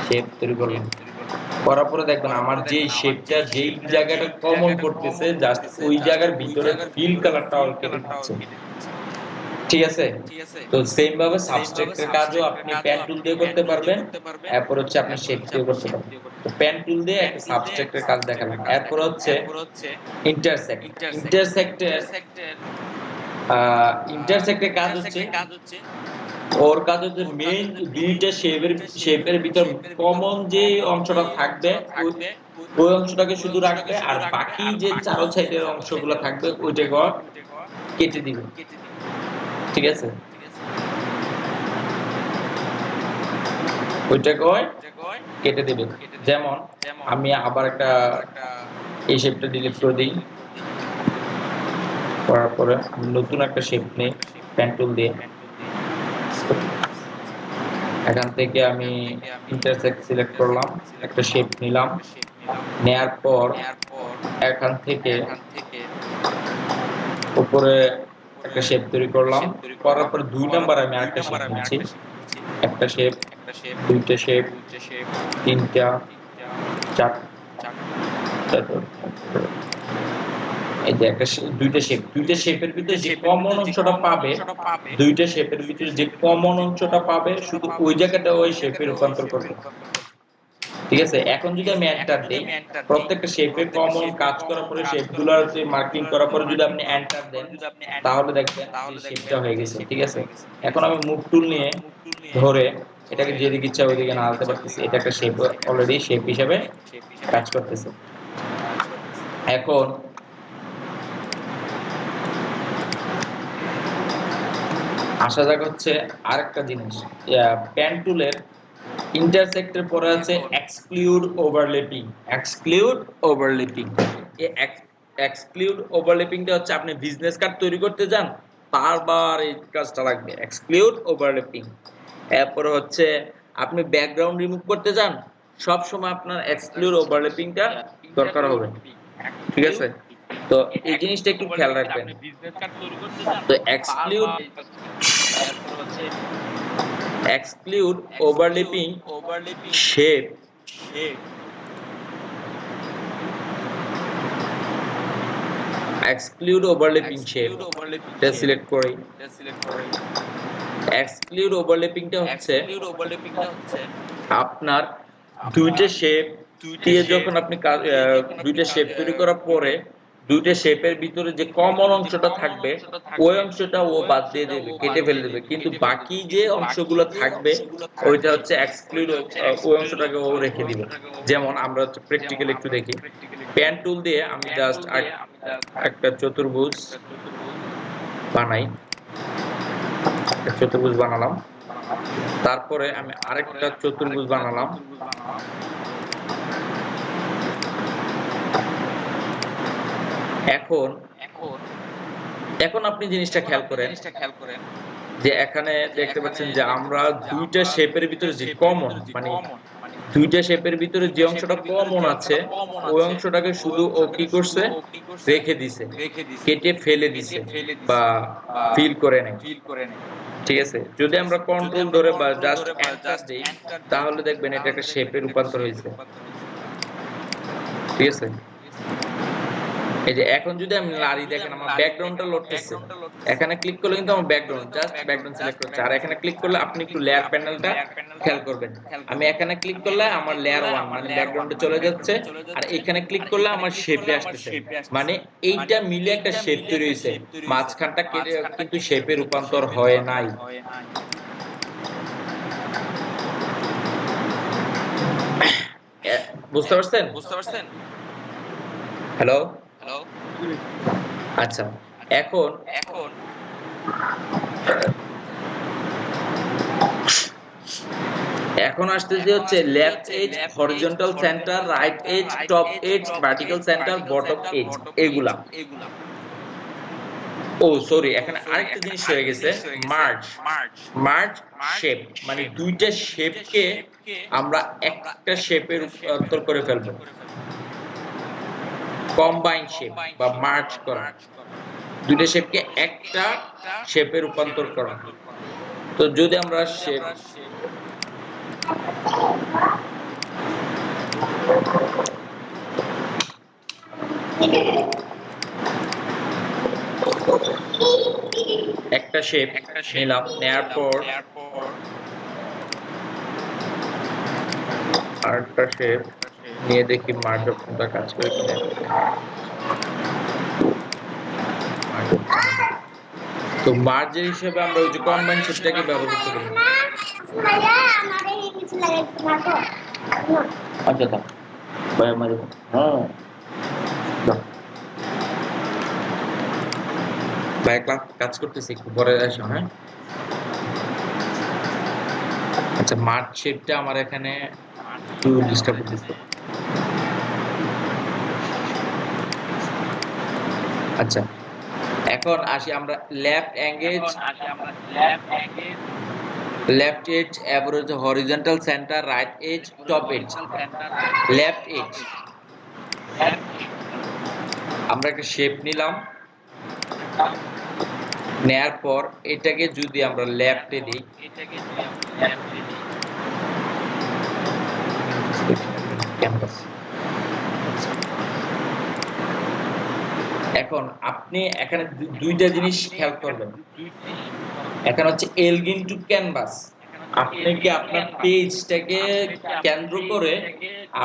A: শেপ তৈরি করলাম, করার পরে দেখবেন আমার যে শেপটা যেই জায়গাটা কমন করতেছে জাস্ট ওই জায়গার ভিতরে ফিল কালারটা কেটে দিচ্ছে। ঠিক আছে? তো সেম ভাবে সাবস্ট্রাক্টের কাজও আপনি পেন টুল দিয়ে করতে পারবেন, এরপর হচ্ছে আপনি শেপ দিয়ে করতে পারবেন। তো পেন টুল দিয়ে একটা সাবস্ট্রাক্টের কাজ দেখালাম। এরপর হচ্ছে ইন্টারসেক্ট। ইন্টারসেক্টের ইন্টারসেক্টের কাজ হচ্ছে, ওর কাজ হচ্ছে মেইন দুইটা শেপের ভিতর কমন যে অংশটা থাকবে ওই অংশটাকে শুধু রাখবে, আর বাকি যে চারো সাইডের অংশগুলো থাকবে ওইটাকে কেটে দিবে। ঠিক আছে? ওইটাকে কেটে দিবে। যেমন আমি আবার একটা এই শেপটা ডিলিট করে দিই, করার পরে আমি নতুন একটা শেপ নেই পেন টুল দিয়ে। এখান থেকে আমি ইন্টারসেক্ট সিলেক্ট করলাম, একটা শেপ নিলাম, নেয়ার পর এখান থেকে উপরে একটা শেপ তৈরি করলাম, করার পর 2 নাম্বার আমি আরেকটা শেপ নিচ্ছি, একটা শেপ, দুইটা শেপ, তিনটা, চারটা, এই যে একটা দুইটা শেপের ভিতরে যে কমন অংশটা পাবে, দুইটা শেপের ভিতরে যে কমন অংশটা পাবে শুধু ওই জায়গাটা ওই শেপে রূপান্তর করবে। ঠিক আছে? এখন যদি আমি এন্টার দেই, প্রত্যেকটা শেপে কমন কাজ করার পরে শেপগুলোতে মার্কিং করার পরে যদি আপনি এন্টার দেন তাহলে দেখবেন এই শেপটা হয়ে গেছে। ঠিক আছে? এখন আমি মুভ টুল নিয়ে ধরে এটাকে যেদিকে ইচ্ছা ওইদিকে নাড়াতে পারতেছি। এটা একটা শেপ, অলরেডি শেপ হিসেবে কাজ করতেছে। এখন আসা যাক হচ্ছে আরেকটা জিনিস, পেন টুলের ইন্টারসেক্টের পরে আছে এক্সক্লুড ওভারল্যাপিং। এক্সক্লুড ওভারল্যাপিং, এই এক্সক্লুড ওভারল্যাপিংটা হচ্ছে আপনি বিজনেস কার্ড তৈরি করতে যান, বারবার এই কাজটা লাগবে, এক্সক্লুড ওভারল্যাপিং। এরপর হচ্ছে আপনি ব্যাকগ্রাউন্ড রিমুভ করতে যান, সব সময় আপনার এক্সক্লুড ওভারল্যাপিংটা দরকার হবে। ঠিক আছে? তো এই জিনিসটা একটু খেয়াল রাখবেন। তো exclude overlapping shape exclude overlapping shape টা সিলেক্ট করি। exclude overlapping টা হচ্ছে আপনার দুইটা শেপ দিয়ে যখন আপনি দুইটা শেপ তৈরি করার পরে দুইটা শেপের ভিতরে যে কমন অংশটা থাকবে ওই অংশটা ও বাদ দিয়ে দেবে, কেটে ফেলে দেবে, কিন্তু বাকি যে অংশগুলো থাকবে ওইটা হচ্ছে এক্সক্লুড, ওই অংশটাকে ও রেখে দিবে। যেমন আমরা হচ্ছে প্র্যাকটিক্যালি একটু দেখি। পেন টুল দিয়ে আমি জাস্ট একটা চতুর্ভুজ বানাই, চতুর্ভুজ বানালাম, তারপরে আমি আরেকটা চতুর্ভুজ বানালাম, এখন আপনি জিনিসটা খেয়াল করেন যে এখানে দেখতে পাচ্ছেন যে আমরা দুইটা শেপের ভিতরে যে কমন, মানে দুইটা শেপের ভিতরে যে অংশটা কমন আছে ওই অংশটাকে শুধু ও কি করছে, রেখে দিছে, কেটে ফেলে দিছে বা ফিল করে নেয়। ঠিক আছে? যদি আমরা কন্ট্রোল ধরে বা জাস্ট এন্টার দেই তাহলে দেখবেন এটা একটা শেপে রূপান্তর হয়েছে। ঠিক আছে? এই যে এখন যদি আমি লারি, দেখেন আমার ব্যাকগ্রাউন্ডটা লড়তেছে, এখানে ক্লিক করলে কিন্তু আমার ব্যাকগ্রাউন্ড, জাস্ট ব্যাকগ্রাউন্ড সিলেক্ট হচ্ছে। আর এখানে ক্লিক করলে আপনি একটু লেয়ার প্যানেলটা খেয়াল করবেন, আমি এখানে ক্লিক করলে আমার লেয়ার 1 মানে ব্যাকগ্রাউন্ডে চলে যাচ্ছে, আর এখানে ক্লিক করলে আমার শেপে আসতেছে, মানে এইটা মিলে একটা শেপ তৈরি হয়েছে, মাঝখানটা কেটে কিন্তু শেপে রূপান্তর হয় নাই। বুঝতে পারছেন? হ্যালো? আচ্ছা, এখন আসতেছে হচ্ছে left edge, horizontal centre, right edge, top edge, vertical centre, bottom edge, এগুলা। ও সরি, এখানে আরেকটা জিনিস হয়ে গেছে, মার্জ শেপ, মানে দুইটা শেপকে আমরা একটা শেপে রূপান্তর করে ফেলবো, কম্বাইন শেপ বা মার্জ করা, দুইটা শেপকে একটা শেপে রূপান্তর করা। তো যদি আমরা শেপ একটা শেপ নিলাম, নেয়ার পর আরেকটা শেপ নিয়ে দেখি মার্জ অপশনটা কাজ করে কিনা। তো মার্জের হিসেবে আমরা ওই যে কম্বাইন শেপটাকে ব্যবহার করতে পারি। আচ্ছা দাও ভাই আমার হ্যাঁ দাও ভাই কাজ করতেছি, একটু পরে আসো। হ্যাঁ আচ্ছা, মার্জ শেপটা আমার এখানে একটু ডিস্টার্ব করতেছে। আচ্ছা এখন আসি আমরা left engage, left edge average horizontal centre, right edge top edge, left edge. আমরা একটা শেপ নিলাম, নেয়ার পর এটাকে যদি আমরা লেফটে দিই, এখন আপনি এখানে দুইটা জিনিস খেয়াল করবেন। এখানে হচ্ছে এলগিন টু ক্যানভাস, আপনি কি আপনার পেজটাকে কেন্দ্র করে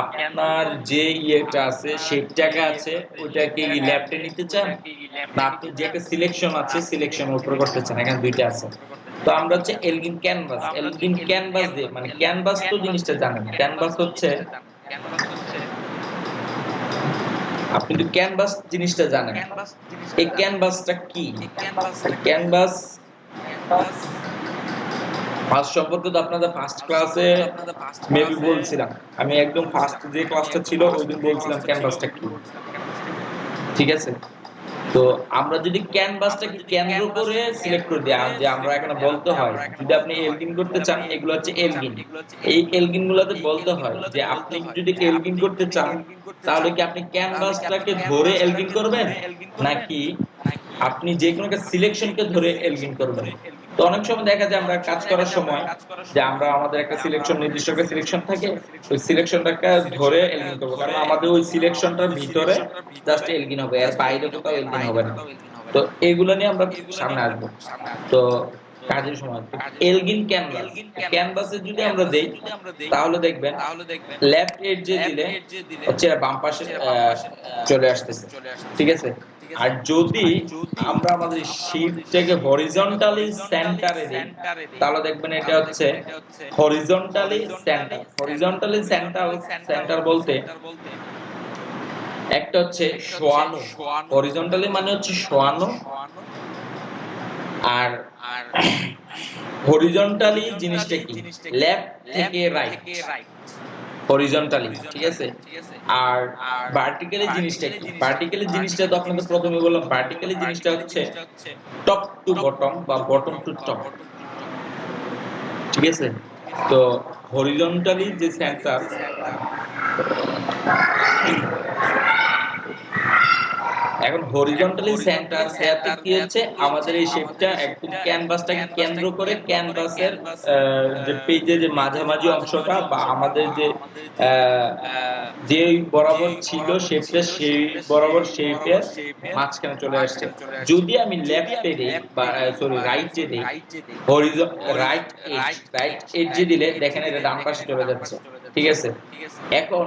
A: আপনার যে ইয়েটা আছে শেপটাকে আছে ওইটাকে লেফটে নিতে চান, না আপনি যে একটা সিলেকশন আছে সিলেকশনের উপর করতে চান? এখানে দুইটা আছে। তো আমরা হচ্ছে এলগিন ক্যানভাস, এলগিন ক্যানভাস দিয়ে, মানে ক্যানভাস তো জিনিসটা জানেন, ক্যানভাস হচ্ছে আপনি তো ক্যানভাস জিনিসটা জানেন। এই ক্যানভাসটা কি? ক্যানভাস ফার্স্ট সম্পর্কে তো আপনাদের ফার্স্ট ক্লাসে মেবি বলছিলাম, আমি একদম ফার্স্ট যে ক্লাসটা ছিল ওই দিন বলছিলাম ক্যানভাসটা কি, ঠিক আছে? তো আমরা যদি ক্যানভাসটাকে কেন্দ্র করে সিলেক্ট করে দিই, যে আমরা এখানে বলতে হয় যদি আপনি এলগিন করতে চান, এগুলো হচ্ছে এলগিন, এই এলগিন গুলোতে বলতে হয় যে আপনি যদি এলগিন করতে চান তাহলে কি আপনি ক্যানভাসটাকে ধরে এলগিন করবেন, নাকি আপনি যে কোনো একটা সিলেকশনকে ধরে এলগিন করবেন? তো অনেক সময় দেখা যায় আমরা কাজ করার সময় যে আমরা আমাদের একটা সিলেকশন, নির্দিষ্ট একটা সিলেকশন থাকে, ওই সিলেকশনটাকে ধরে এলগিন করব, কারণ আমাদের ওই সিলেকশনটার ভিতরে জাস্ট এলগিন হবে, এর বাইরে কোথাও এলগিন হবে না। তো এগুলো নিয়ে আমরা সামনে আসবো। তো কাজের সময় এলগিন ক্যানভাস, ক্যানভাসে যদি আমরা দেই তাহলে দেখবেন লেফট এজে দিলে হচ্ছে বাম পাশে চলে আসতেছে, ঠিক আছে? আর যদি আমরা আমাদের শীটটাকে হরিজন্টালি সেন্টারে দিই তাহলে দেখবেন এটা হচ্ছে হরিজন্টালি সেন্টার। হরিজন্টালি সেন্টার বলতে একটা হচ্ছে শোয়ানো, হরিজন্টালি মানে হচ্ছে শোয়ানো, আর হরিজন্টালি জিনিসটা কি? লেফট থেকে রাইট, হরিজন্টালি, ঠিক আছে? আর ভার্টিক্যালি জিনিসটা কি? ভার্টিক্যালি জিনিসটা তো আপনাদের প্রথমে বললাম, ভার্টিক্যালি জিনিসটা হচ্ছে টপ টু বটম বা বটম টু টপ, ঠিক আছে? তো হরিজন্টালি যে সেন্টার, এখন হরিজন্টালি সেন্টার সেটাতে কি হচ্ছে আমাদের এই শেপটা একদম ক্যানভাসটাকে কেন্দ্র করে ক্যানভাসের যে পেজে যে মাঝামাঝি অংশটা বা আমাদের যে যে বরাবর ছিল শেপটা সেই বরাবর শেপের মাঝখানে চলে আসছে। যদি আমি লেফটে দেই বা সরি রাইটে দেই, রাইট এজে দিলে দেখেন এটা ডান পাশে চলে যাচ্ছে, ঠিক আছে? এখন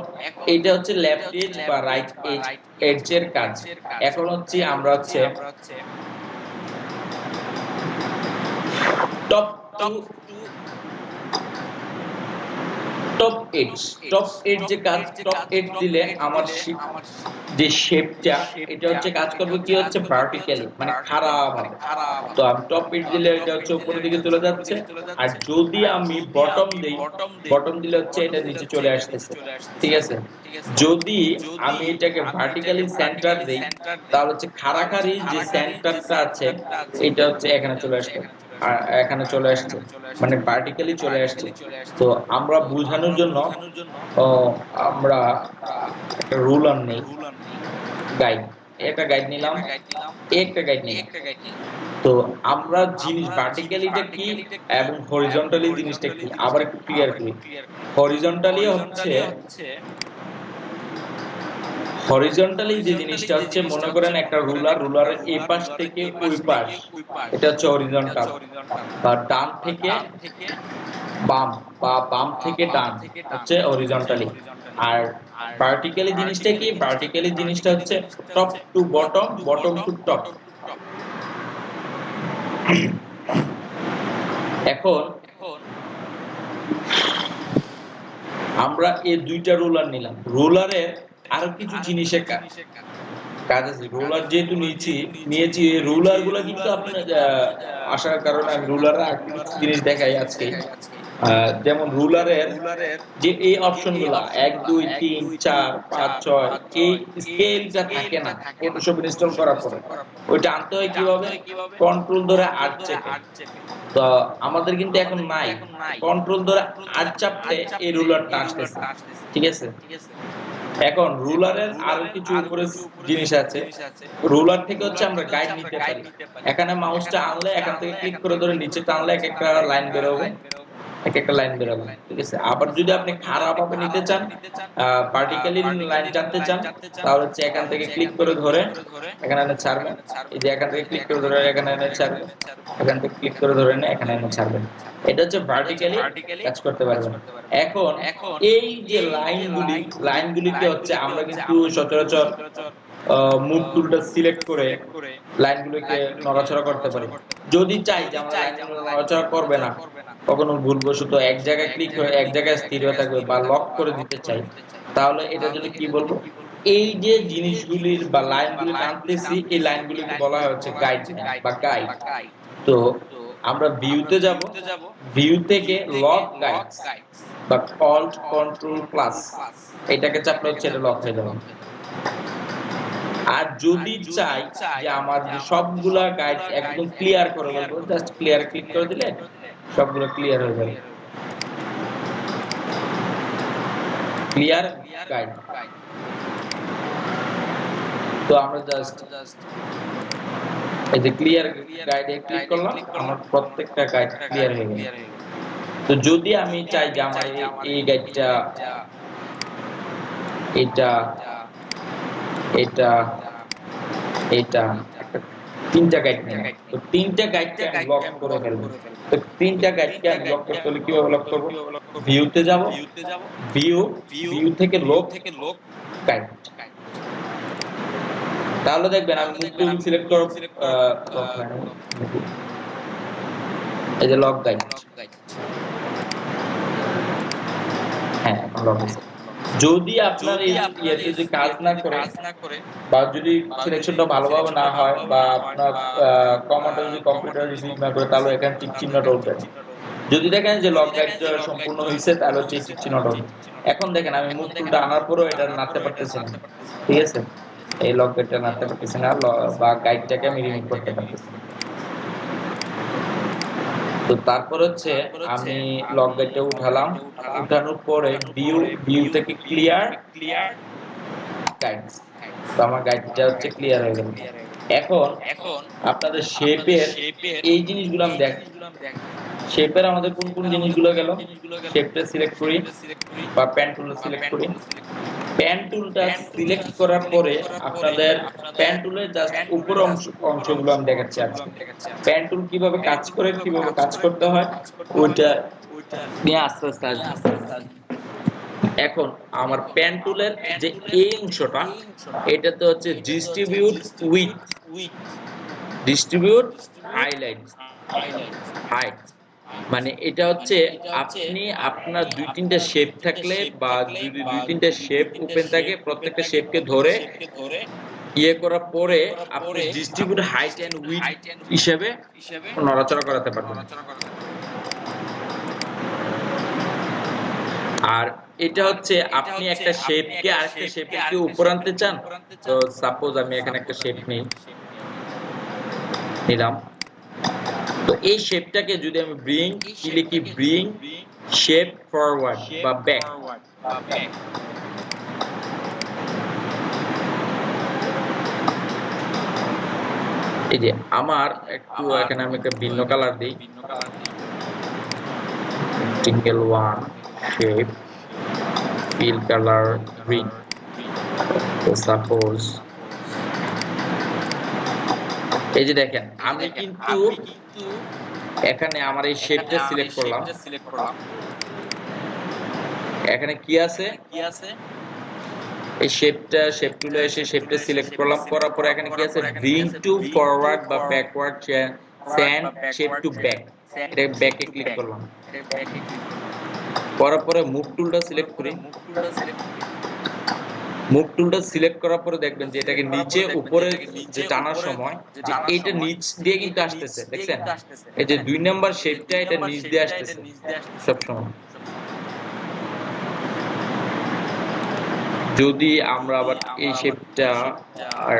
A: এটা হচ্ছে লেফট এজ বা রাইট এজের কাজ। এখন হচ্ছে আমরা হচ্ছে টপ এজ যে কাজ, টপ এজ দিলে আমার যে শেপটা এটা হচ্ছে কাজ করবে কি হচ্ছে ভার্টিক্যালি, মানে খাড়া ভাবে। তো আমি টপ এজ দিলে এটা হচ্ছে উপরের দিকে চলে যাচ্ছে, আর যদি আমি বটম দেই, বটম দিলে হচ্ছে এটা নিচে চলে আসতেছে, ঠিক আছে? যদি আমি এটাকে ভার্টিক্যালি সেন্টার দেই তাহলে হচ্ছে খাড়াখাড়ি যে সেন্টারটা আছে এটা হচ্ছে এখানে চলে আসছে, আর এখানে চলে আসছে, মানে ভার্টিক্যালি চলে আসছে। তো আমরা বোঝানোর জন্য আমরা একটা রুলার নেই, গাইড, একটা গাইড নিলাম, একটা গাইড নিলাম। তো আমরা জিনিস ভার্টিক্যালিটা কি এবং হরিজন্টালি জিনিসটা কি আবার একটু ক্লিয়ার করি। হরিজন্টালি হচ্ছে হরিজন্টালি যে জিনিসটা হচ্ছে, মনে করেন একটা রুলারের এই পাশ থেকে ওই পাশ, এটা হচ্ছে হরিজন্টাল, বা ডান থেকে বাম বা বাম থেকে ডান হচ্ছে হরিজন্টালি। আর ভার্টিক্যালি জিনিসটা কি? ভার্টিক্যালি জিনিসটা হচ্ছে top to bottom, bottom to top. এখন আমরা এই দুইটা রুলার নিলাম, রুলারের আরো কিছু জিনিসের কাজ আছে। রুলার যেহেতু নিয়েছি রুলার গুলা কিন্তু আপনার আসার কারণে আমি রুলারের আর কিছু জিনিস দেখাই আজকে। যেমন রুলারের যে এই অপশন গুলা 1 2 3 4 5 6, এই স্কেলটা থাকে না ফটোশপ ইনস্টল করার পরে। ওইটা আনতে হয় কিভাবে? কন্ট্রোল ধরে 8 চেপে। তো আমাদের কিন্তু এখন নাই, কন্ট্রোল ধরে 8 চাপতে এই রুলারটা আসতেছে, ঠিক আছে? এখন রুলারের আরো কিছু উপরে জিনিস আছে। রুলার থেকে হচ্ছে আমরা গাইড নিতে পারি। এখানে মাউসটা আনলে এখান থেকে ক্লিক করে ধরে নিচে টানলে এক একটা লাইন বের হবে, এক একটা লাইন বের হবে, ঠিক আছে? আবার যদি আপনি খারাপভাবে নিতে চান, ভার্টিক্যালি লাইন টানতে চান, তাহলে হচ্ছে এখান থেকে ক্লিক করে ধরে এখানে এনে ছাড়বেন। এই যে এখান থেকে ক্লিক করে ধরে এখানে এনে ছাড়বেন, এখান থেকে ক্লিক করে ধরে এনে এখানে এনে ছাড়বেন। এটা হচ্ছে ভার্টিক্যালি কাজ করতে পারবেন। এখন এই যে লাইনগুলিকে হচ্ছে আমরা কিন্তু সচরাচর মুভ টুলটা সিলেক্ট করে লাইনগুলোকে নড়াচড়া করতে পারি। যদি চাই যে আমরা লাইনগুলো নড়াচড়া করবে না, কখনো ভুলবশত এক জায়গায় ক্লিক করে এক জায়গায় স্থির হয়ে থাকবে বা লক করে দিতে চাই, তাহলে এটার জন্য কি বলবো? এই যে জিনিসগুলির বা লাইনগুলি টানতেছি, এই লাইনগুলিকে বলা হচ্ছে গাইড বা গাইড। তো আমরা ভিউতে যাব, ভিউ থেকে লক গাইডস বা অল্ট কন্ট্রোল প্লাস এটাকে চাপলে হচ্ছে এটা লক হয়ে যাবে। আর যদি চাই যে আমার সবগুলা গাইড একদম ক্লিয়ার করে বলবো, জাস্ট ক্লিয়ার ক্লিক করে দিলে সবগুলো ক্লিয়ার হয়ে যাবে। Clear guide. তো আমরা জাস্ট এই যে ক্লিয়ার গাইডে ক্লিক করলাম, আমার প্রত্যেকটা গাইড ক্লিয়ার হয়ে গেল। তো যদি আমি চাই যে আমার এই গাইডটা, এটা এটা এটা তিনটা গাইড নেই, তো তিনটা গাইডকে আমি লক করে ফেলবো। তো তিনটা গাইডকে আমি লক করতে হলে কিভাবে লক করব? ভিউতে যাব, ভিউ থেকে লক গাইড। তাহলে দেখবেন আমি মুভ টুল সিলেক্ট করব, এই যে লক গাইড। হ্যাঁ, এখন লক হয়েছে। যদি আপনার এই ইয়েতে যদি কাজ না করে বা যদি সিলেকশনটা ভালোভাবে না হয় বা আপনার কমান্ডটা যদি কম্পিউটার রিসিভ না করে, তাহলে এখানে টিক চিহ্নটা উঠবে। যদি দেখেন যে লক গাইডটা সম্পূর্ণ হয়েছে, তাহলে হচ্ছে টিক চিহ্নটা উঠবে। এখন দেখেন আমি মুভ টুলটা আনার পরেও এটা নাড়তে পারতেছি না, ঠিক আছে? এই লক গাইডটা নাড়তে পারতেছি না বা গাইডটাকে আমি রিমুভ করতে পারতেছি না। তো তারপর হচ্ছে আমি লক গাইডটা উঠালাম, উঠানোর পরে ভিউ থেকে ক্লিয়ার গাইডস। তো আমার গাইডটা হচ্ছে ক্লিয়ার হয়ে গেল। এখন আপনাদের শেপের এই জিনিসগুলো আমি দেখ, শেপের আমাদের কোন কোন জিনিসগুলো গেল? শেপটা সিলেক্ট করি বা পেন টুলটা সিলেক্ট করি। পেন টুলটা সিলেক্ট করার পরে আপনাদের পেন টুলের জাস্ট উপর অংশগুলো আমি দেখাচ্ছি আজকে। পেন টুল কিভাবে কাজ করে, কিভাবে কাজ করতে হয়, ওইটা নিয়ে আস্তে আস্তে আসবে। এখন আমার পেন টুলের যে এই অংশটা, এটাতে হচ্ছে ডিস্ট্রিবিউট উইথ, ডিস্ট্রিবিউট হাইলাইট, মানে এটা হচ্ছে আপনি আপনার দুই তিনটা শেপ থাকলে বা যদি দুই তিনটা শেপ ওপেন থাকে, প্রত্যেকটা শেপকে ধরে ইয়ে করার পরে আপনি ডিস্ট্রিবিউট হাইট এন্ড উইডথ হিসেবে নড়াচড়া করাতে পারবেন। আর এটা হচ্ছে আপনি একটা শেপকে আরেকটা শেপের কি উপর আনতে চান, তো সাপোজ আমি এখানে একটা শেপ নিলাম, তো এই শেপটাকে যদি আমি ব্রিং কি লিখি, ব্রিং শেপ ফরওয়ার্ড বা ব্যাক, এই যে আমার একটু এখানে আমি একটা ভিন্ন কালার দিই, single one shape fill colour green, তো সাপোজ এই যে দেখেন আমি কিন্তু এখানে আমার এই শেপটা সিলেক্ট করলাম, এখানে কি আছে এই শেপ টুলে এসে শেপটা সিলেক্ট করলাম, করার পরে এখানে কি আছে ব্রিং টু ফরওয়ার্ড বা backward send shape to back, এটা ব্যাকে ক্লিক করলাম, করার পরে মুভ টুলটা সিলেক্ট করি, মুভ টুলটা সিলেক্ট করার পরে দেখবেন যে এটাকে নিচে উপরে যে টানার সময় যে এইটা নিচ দিয়ে কিন্তু আসতেছে, দেখছেন এই যে 2 নাম্বার শেপটা এটা নিচ দিয়ে আসতেছে সব সময়। যদি আমরা আবার এই শেপটা আর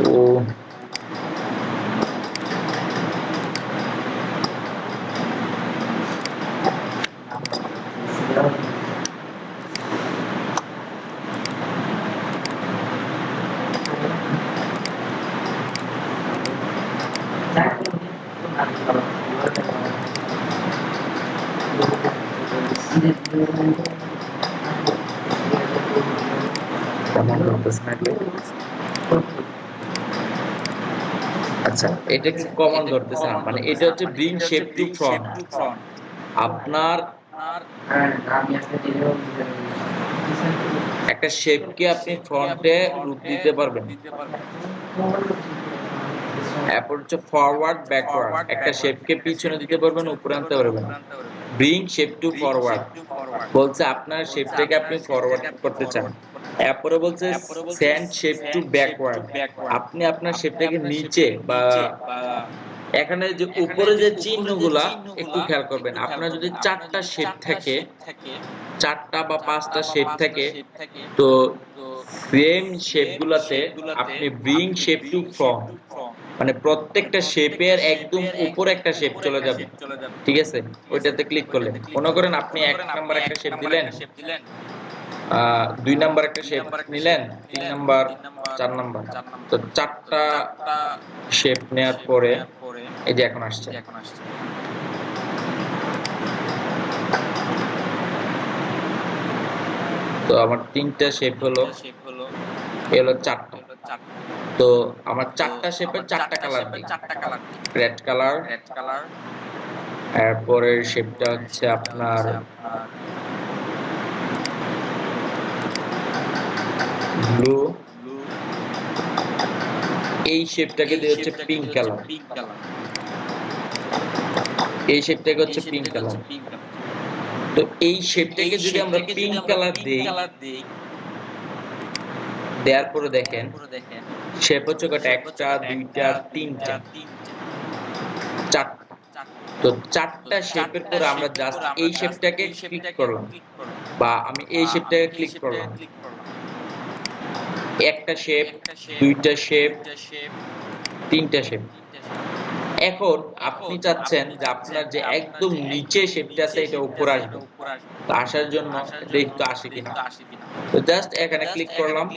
A: ও আচ্ছা এটা কি কমন ধরতেছে না, মানে এটা হচ্ছে ব্রিং শেপ টু ফ্রন্ট। আপনার একটা শেপকে আপনি ফ্রন্টে রূপ দিতে পারবেন, এরপর হচ্ছে ফরওয়ার্ড ব্যাকওয়ার্ড, একটা শেপকে পিছনে দিতে পারবেন উপরে আনতে পারবেন। ব্রিং শেপ টু ফরওয়ার্ড বলছে আপনার শেপটাকে আপনি ফরওয়ার্ড করতে চান, এরপরে বলছে সেন্ড শেপ টু ব্যাকওয়ার্ড, আপনি আপনার শেপটাকে নিচে বা এখানে যে উপরে যে চিহ্নগুলা একটু খেয়াল করবেন, আপনার যদি 4টা শেপ থাকে, 4টা বা 5টা শেপ থাকে, তো সেম শেপগুলোতে আপনি ব্রিং শেপ টু ফ্রন্ট মানে প্রত্যেকটা শেপের একদম উপরে একটা শেপ চলে যাবে, ঠিক আছে, ওইটাতে ক্লিক করলে মনে করেন আপনি 1 নাম্বার একটা শেপ দিলেন, 2 নাম্বার একটা শেপ নিলেন, 3 নাম্বার, 4 নাম্বার, তো 4টা শেপ নেওয়ার পরে এই যে এখন আসছে, তো আমার 3টা শেপ হলো, এলো 4টা, তো আমার 4টা শেপের 4টা কালার দিই, রেড কালার, এরপরে শেপটা হচ্ছে আপনার ব্লু, এই শেপটাকে দিয়ে হচ্ছে পিঙ্ক কালার, এই শেপটাকে হচ্ছে পিঙ্ক কালার। তো এই শেপটাকে যদি আমরা পিঙ্ক কালার দেই, দেওয়ার পরে দেখেন শেপ হচ্ছে কয়টা, 1টা 2টা 3টা 4টা, তো 4টা শেপের পরে আমরা জাস্ট এই শেপটাকে ক্লিক করলাম বা আমি এই শেপটাকে ক্লিক করলাম, একটা শেপ, 2টা শেপ, 3টা শেপ। এখন আপনি চাচ্ছেন যে আপনার যে একদম নিচে শেপটা আছে এটা উপরে আসবে, তো আসার জন্য দেখতে আসে কিনা, তো জাস্ট এখানে ক্লিক করলাম,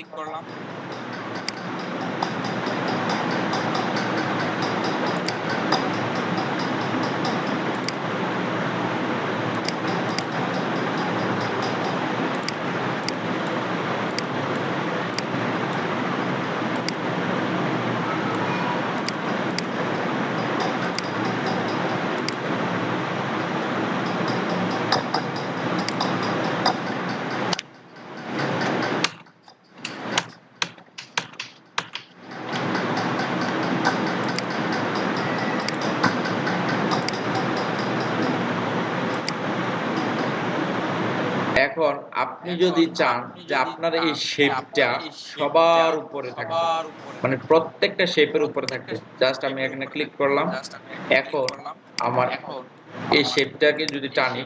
A: এখন আপনি যদি চান যে আপনার এই শেপটা সবার উপরে থাকবে, মানে প্রত্যেকটা শেপের উপরে থাকবে, জাস্ট আমি এখানে ক্লিক করলাম, এখন আমার এই শেপটাকে যদি টানি,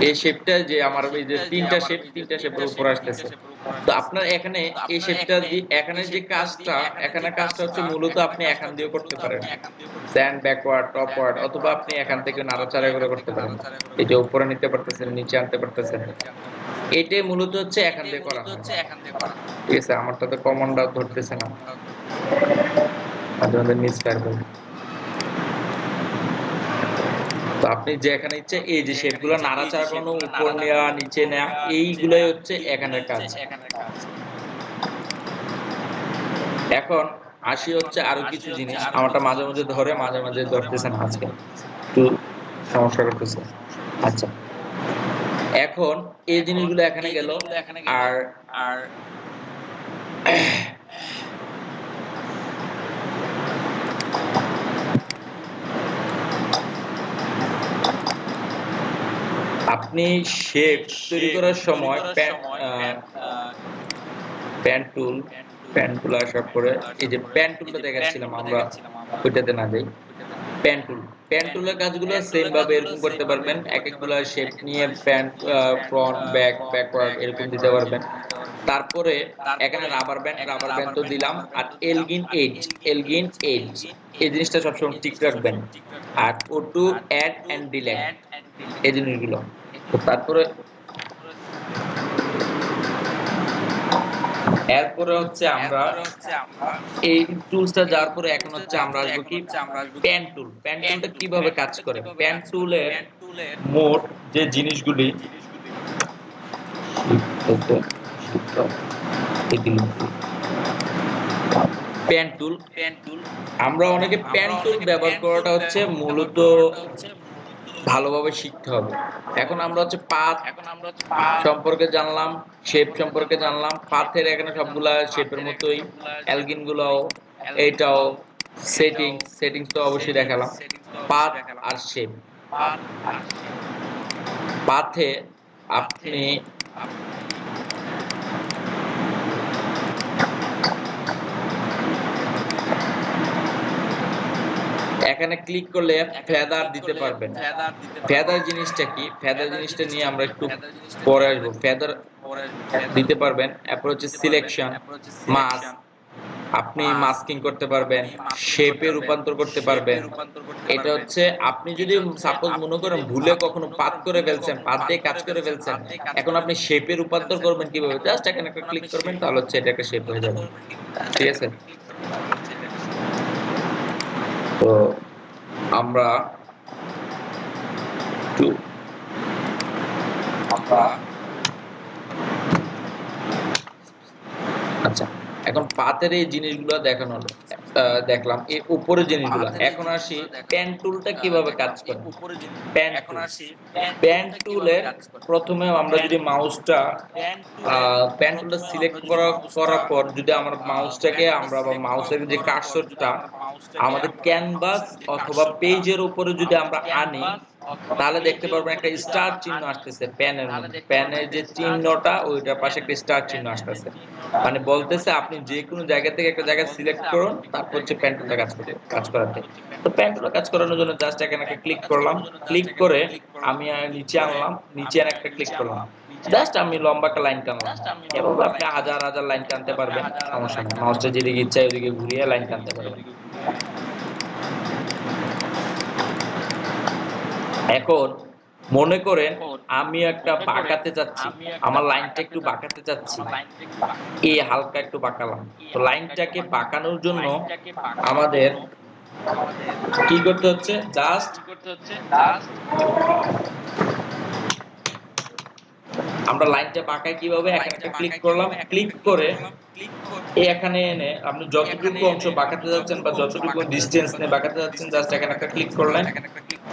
A: এই শেপটা যে আমার এই যে 3টা শেপের উপর আসতেছে, তো আপনার এখানে এই শেপটা এখানে যে কাজটা, এখানে কাজটা হচ্ছে মূলত আপনি এখান দিয়েও করতে পারেন, স্যান্ড ব্যাকওয়ার্ড টপওয়ার্ড, অথবা আপনি এখান থেকে নাড়াচাড়া করে করতে পারেন, এই যে উপরে নিতে পারতেছেন, নিচে আনতে পারতেছেন, এটাই মূলত হচ্ছে এখান দিয়ে করা হয়, ঠিক আছে। আমারটা তো কমনটা ধরতেছে না, আপনাদের মিসফায়ার করবে। তো আপনি যেখানে ইচ্ছে এই যে শেপগুলো নাড়াচাড়া করানো, উপর নেওয়া নিচে নেওয়া, এইগুলাই হচ্ছে এখানের কাজ। এখন আসি হচ্ছে আরো কিছু জিনিস, আমারটা মাঝে মাঝে ধরে মাঝে মাঝে ধরতেছে না, আজকে একটু সমস্যা করতেছে। আচ্ছা, এখন এই জিনিসগুলো এখানে গেল। আর আপনি শেপ তৈরি করার সময় প্যান টুল আসার পরে এই যে প্যান টুলটা দেখাচ্ছিলাম আমরা, ওইটাতে না যাই। প্যান টুলের কাজগুলো সেম ভাবে এরকম করতে পারবেন, এক একগুলা শেপ নিয়ে প্যান ফ্রন্ট ব্যাক ব্যাকওয়ার্ড এরকম দিতে পারবেন। তারপরে এখানে রাবার ব্যান্ড তো দিলাম, আর এলগিন এজ এই জিনিসটা সবসময় ঠিক রাখবেন। আর ও টু অ্যাড এন্ড ডিলেট এই জিনিসগুলো। তারপরে এরপরে হচ্ছে আমরা এই টুলসটা যাওয়ার পরে এখন হচ্ছে আমরা আসবো কি প্যান টুলটা কিভাবে কাজ করে। প্যান টুলের মোট যে জিনিসগুলি প্যান টুল, আমরা অনেকে প্যান টুল ব্যবহার করাটা হচ্ছে মূলত ভালোভাবে শিখতে হবে। এখন আমরা হচ্ছে পাথ সম্পর্কে জানলাম, শেপ সম্পর্কে জানলাম। পাথের এখানে সবগুলা শেপের মতোই, অ্যালগিন গুলাও, এটাও সেটিংস তো অবশ্যই দেখালাম। পাথ আর শেপ, পাথে আপনি এখানে ক্লিক করলে ফেদার দিতে পারবেন। ফেদার জিনিসটা কি, ফেদার জিনিসটা নিয়ে আমরা একটু পরে আসবো। ফেদার দিতে পারবেন। এরপর হচ্ছে সিলেকশন, মাস্ক, আপনি মাস্কিং করতে পারবেন, শেপে রূপান্তর করতে পারবেন। এটা হচ্ছে আপনি যদি সাপোজ মনে করেন ভুলে কখনো পাত করে ফেলছেন, পাত দিয়ে কাজ করে ফেলছেন, এখন আপনি শেপে রূপান্তর করবেন কিভাবে, জাস্ট এখানে একটা ক্লিক করবেন, তাহলে হচ্ছে এটা একটা শেপ হয়ে যাবে। ঠিক আছে, তো আমরা আচ্ছা, এখন পাতের এই জিনিসগুলো দেখানো হলো, দেখলাম এই উপরের জিনিসগুলো। এখন আসি প্যান টুলটা কিভাবে কাজ করে। প্যান টুলের প্রথমে আমরা যদি মাউসটা প্যান টুলটা সিলেক্ট করার পর যদি আমরা মাউসটাকে আমরা বা মাউসের যে কার্সরটা আমাদের ক্যানভাস অথবা পেজের উপরে যদি আমরা আনি, তাহলে দেখতে পারবেন একটা স্টার চিহ্ন আসতেছে প্যানের মধ্যে। প্যানের যে চিহ্নটা ওইটার পাশে একটা স্টার চিহ্ন আসতেছে, মানে বলতেছে আপনি যে কোনো জায়গা থেকে একটা জায়গা সিলেক্ট করুন, তারপর হচ্ছে প্যান টুলটা কাজ করাতে। তো প্যান টুলটা কাজ করানোর জন্য জাস্ট এখানে একটা ক্লিক করলাম, ক্লিক করে আমি নিচে আনলাম, নিচে আর একটা ক্লিক করলাম, জাস্ট আমি লম্বা একটা লাইন টানলাম। এভাবে আপনি হাজার হাজার লাইন টানতে পারবেন, সমস্যা নেই। মাউসটা যেদিকে ইচ্ছা ওইদিকে ঘুরিয়ে লাইন টানতে পারবেন। এখন মনে করেন আমি একটা বাঁকাতে যাচ্ছি, আমার লাইনটা একটু বাঁকাতে যাচ্ছি, এই হালকা একটু বাঁকালাম। তো লাইনটাকে বাঁকানোর জন্য আমাদের কি করতে হচ্ছে, জাস্ট আমরা লাইনটা বাঁকাই কিভাবে, এখানে একটা ক্লিক করলাম, ক্লিক করে এখানে এনে আপনি যতটুকু অংশ বাঁকাতে যাচ্ছেন বা যতটুকু ডিসটেন্স নিয়ে বাঁকাতে যাচ্ছেন, জাস্ট এখানে একটা ক্লিক করলেন,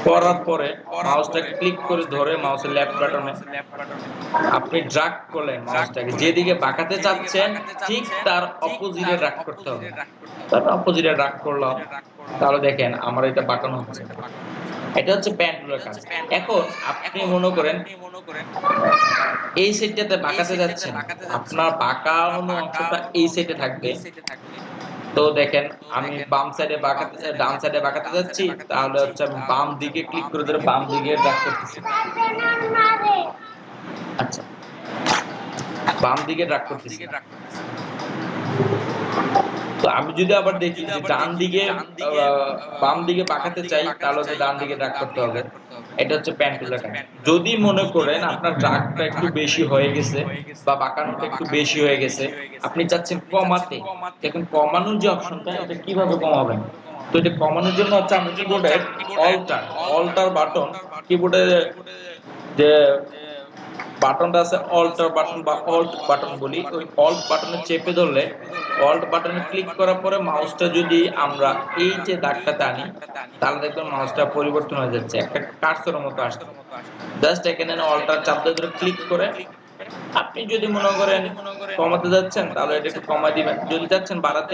A: করার পরে মাউসটাকে ক্লিক করে ধরে মাউসের লেফট বাটনে আপনি ড্র্যাগ করলেন, মাউসটাকে যেদিকে বাঁকাতে চাচ্ছেন ঠিক তার অপোজিটে ড্র্যাগ করতে হবে। তার অপোজিটে ড্র্যাগ করলাম, তাহলে দেখেন আমার এটা বাঁকানো হচ্ছে। এটা হচ্ছে প্যান টুলের কাজ। এখন আপনি মনে করেন এই সাইডটাতে বাঁকাতে যাচ্ছেন, আপনার বাঁকানো অংশটা এই সাইডে থাকবে। তো দেখেন আমি বাম সাইডে বাঁকাতে, ডান সাইডে বাঁকাতে যাচ্ছি, তাহলে হচ্ছে আমি বাম দিকে ক্লিক করে ধরে বাম দিকে ড্র্যাগ করতেছি। আচ্ছা, বাম দিকে ড্র্যাগ করতেছি। তো আমি যদি আবার দেখি যে ডান দিকে বাম দিকে বাঁকাতে চাই, তাহলে হচ্ছে ডান দিকে ড্র্যাগ করতে হবে। এটা হচ্ছে প্যান টুলের কাজ। যদি মনে করেন আপনার ড্র্যাগটা একটু বেশি হয়ে গেছে বা বাঁকানোটা একটু বেশি হয়ে গেছে, আপনি চাচ্ছেন কমাতে, দেখুন কমানোর যে অপশনটা, এটা কিভাবে কমাবেন। তো এটা কমানোর জন্য হচ্ছে আমরা কিবোর্ডের অল্টার অল্টার বাটন, কিবোর্ডে যে বাটনটা আছে অল্টার বাটন বা অল্ট বাটন বলি, ওই অল্ট বাটনে চেপে ধরলে, অল্ট বাটনে ক্লিক করার পরে মাউসটা যদি আমরা এই যে দাগটাতে আনি, তাহলে দেখবেন মাউসটা পরিবর্তন হয়ে যাচ্ছে, একটা কার্সরের মতো আসছে। জাস্ট এখানে অল্টার চাপ দিয়ে ধরে ক্লিক করে আপনি যদি মনে করেন কমাতে যাচ্ছেন তাহলে এটা একটু কমায় দিবেন, যদি যাচ্ছেন বাড়াতে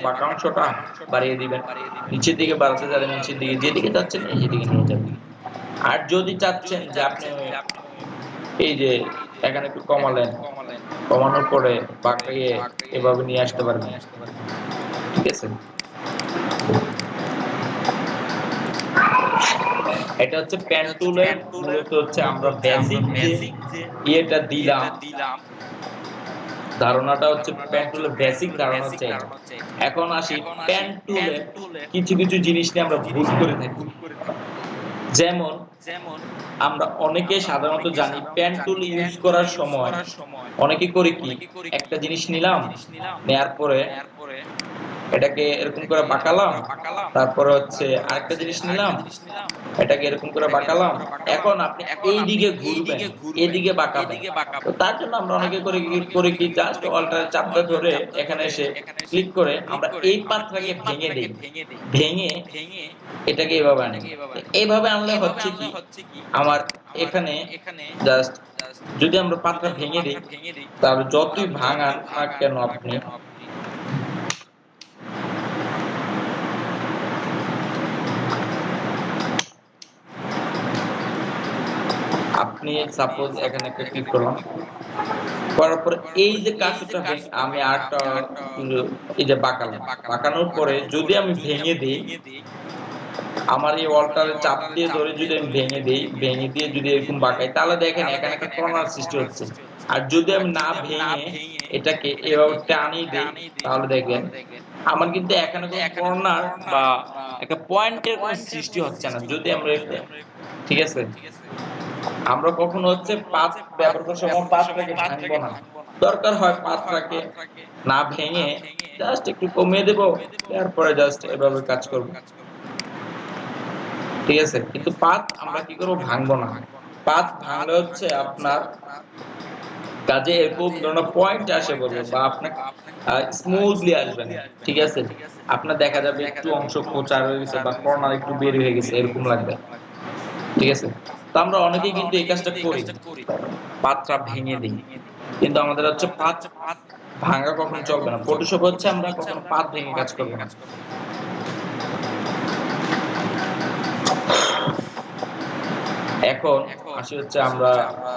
A: বাঁকা অংশটা বাড়িয়ে দিবেন, নিচের দিকে বাড়াতে যাবেন নিচের দিকে, যেদিকে যাচ্ছেন সেদিকে নিয়ে যাবেন। আর যদি চাচ্ছেন যে আপনি এই যে এখানে একটু কমালেন, কমানোর পরে বাঁকিয়ে এভাবে নিয়ে আসতে পারবেন, ঠিক আছে। এটা হচ্ছে পেন টুলের মূলত হচ্ছে আমরা বেসিক যে ইয়েটা দিলাম, ধারণাটা হচ্ছে পেন টুলের বেসিক ধারণা হচ্ছে এটা। এখন আসি পেন টুলের কিছু কিছু জিনিস নিয়ে আমরা ভুল করে থাকি। যেমন আমরা অনেকে সাধারণত জানি পেন টুল ইউজ করার সময় অনেকে করে কি, একটা জিনিস নিলাম, নেয়ার পরে এটাকে এরকম করে বাঁকালাম, তারপরে হচ্ছে আরেকটা জিনিস নিলাম, এটাকে এরকম করে বাঁকালাম, এখন আপনি এই দিকে ঘুরবেন, এদিকে বাঁকাবেন। তো তার জন্য আমরা অনেকে করে কি জাস্ট অল্টার চাপটা ধরে এখানে এসে ক্লিক করে আমরা এই পাতটাকে ভেঙে দেই, ভেঙে এটাকে এইভাবে আনি। এইভাবে আনলে হচ্ছে কি, আমার এখানে জাস্ট যদি আমরা পাতটা ভেঙে দিই, তাহলে যতই ভাঙান না কেন আপনি সাপোজ এখানে একটা ক্লিক করলাম, করার পরে এই যে কাজটা আমি আরেকটা এই যে বাঁকালাম, বাঁকানোর পরে যদি আমি ভেঙে দিই, আমার এই ওয়ালটারে চাপ দিয়ে ধরে যদি আমি ভেঙে দিয়ে যদি এরকম বাঁকাই, তাহলে দেখেন এখানে একটা কর্নার সৃষ্টি হচ্ছে। আর যদি আমি না ভেঙে এটাকে এভাবে টানি দিই, তাহলে দেখবেন আমার কিন্তু এখানে কোনো কর্নার বা একটা পয়েন্টের কোনো সৃষ্টি হচ্ছে না। যদি আমরা, ঠিক আছে, আমরা কখনো হচ্ছে পাত ব্যবহার করার সময় পাতটাকে ভাঙবো না, দরকার হয় পাতটাকে না ভেঙে জাস্ট একটু কমিয়ে দেবো, তারপরে জাস্ট এভাবে কাজ করব, ঠিক আছে। কিন্তু পাত আমরা কি করবো, ভাঙবো না। পাত ভাঙলে হচ্ছে আপনার কাজে এরকম ধরনের পয়েন্ট আসে বলবো, বা আপনার স্মুথলি আসবে না, ঠিক আছে। আপনার দেখা যাবে একটু অংশ খোঁচা হয়ে গেছে বা কর্নার একটু বের হয়ে গেছে, এরকম লাগবে, ঠিক আছে। তো আমরা অনেকেই কিন্তু এই কাজটা করি, পাতটা ভেঙে দিই, কিন্তু আমাদের হচ্ছে পাত ভাঙা কখনো চলবে না। ফটোশপ হচ্ছে আমরা কখনো পাত ভেঙে কাজ করবো না। এখন আসলে হচ্ছে আমরা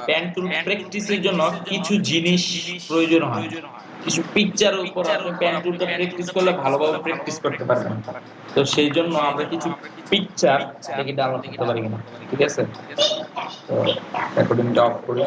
A: পেন টুল প্র্যাকটিসের জন্য কিছু জিনিস প্রয়োজন হয়, কিছু পিকচারের উপর আপনি পেন টুলটা প্র্যাকটিস করলে ভালোভাবে প্র্যাকটিস করতে পারবেন। তো সেই জন্য আমরা কিছু পিকচার দেখি ডাউনলোড করতে পারি কিনা, ঠিক আছে। তো রেকর্ডিংটা অফ করি।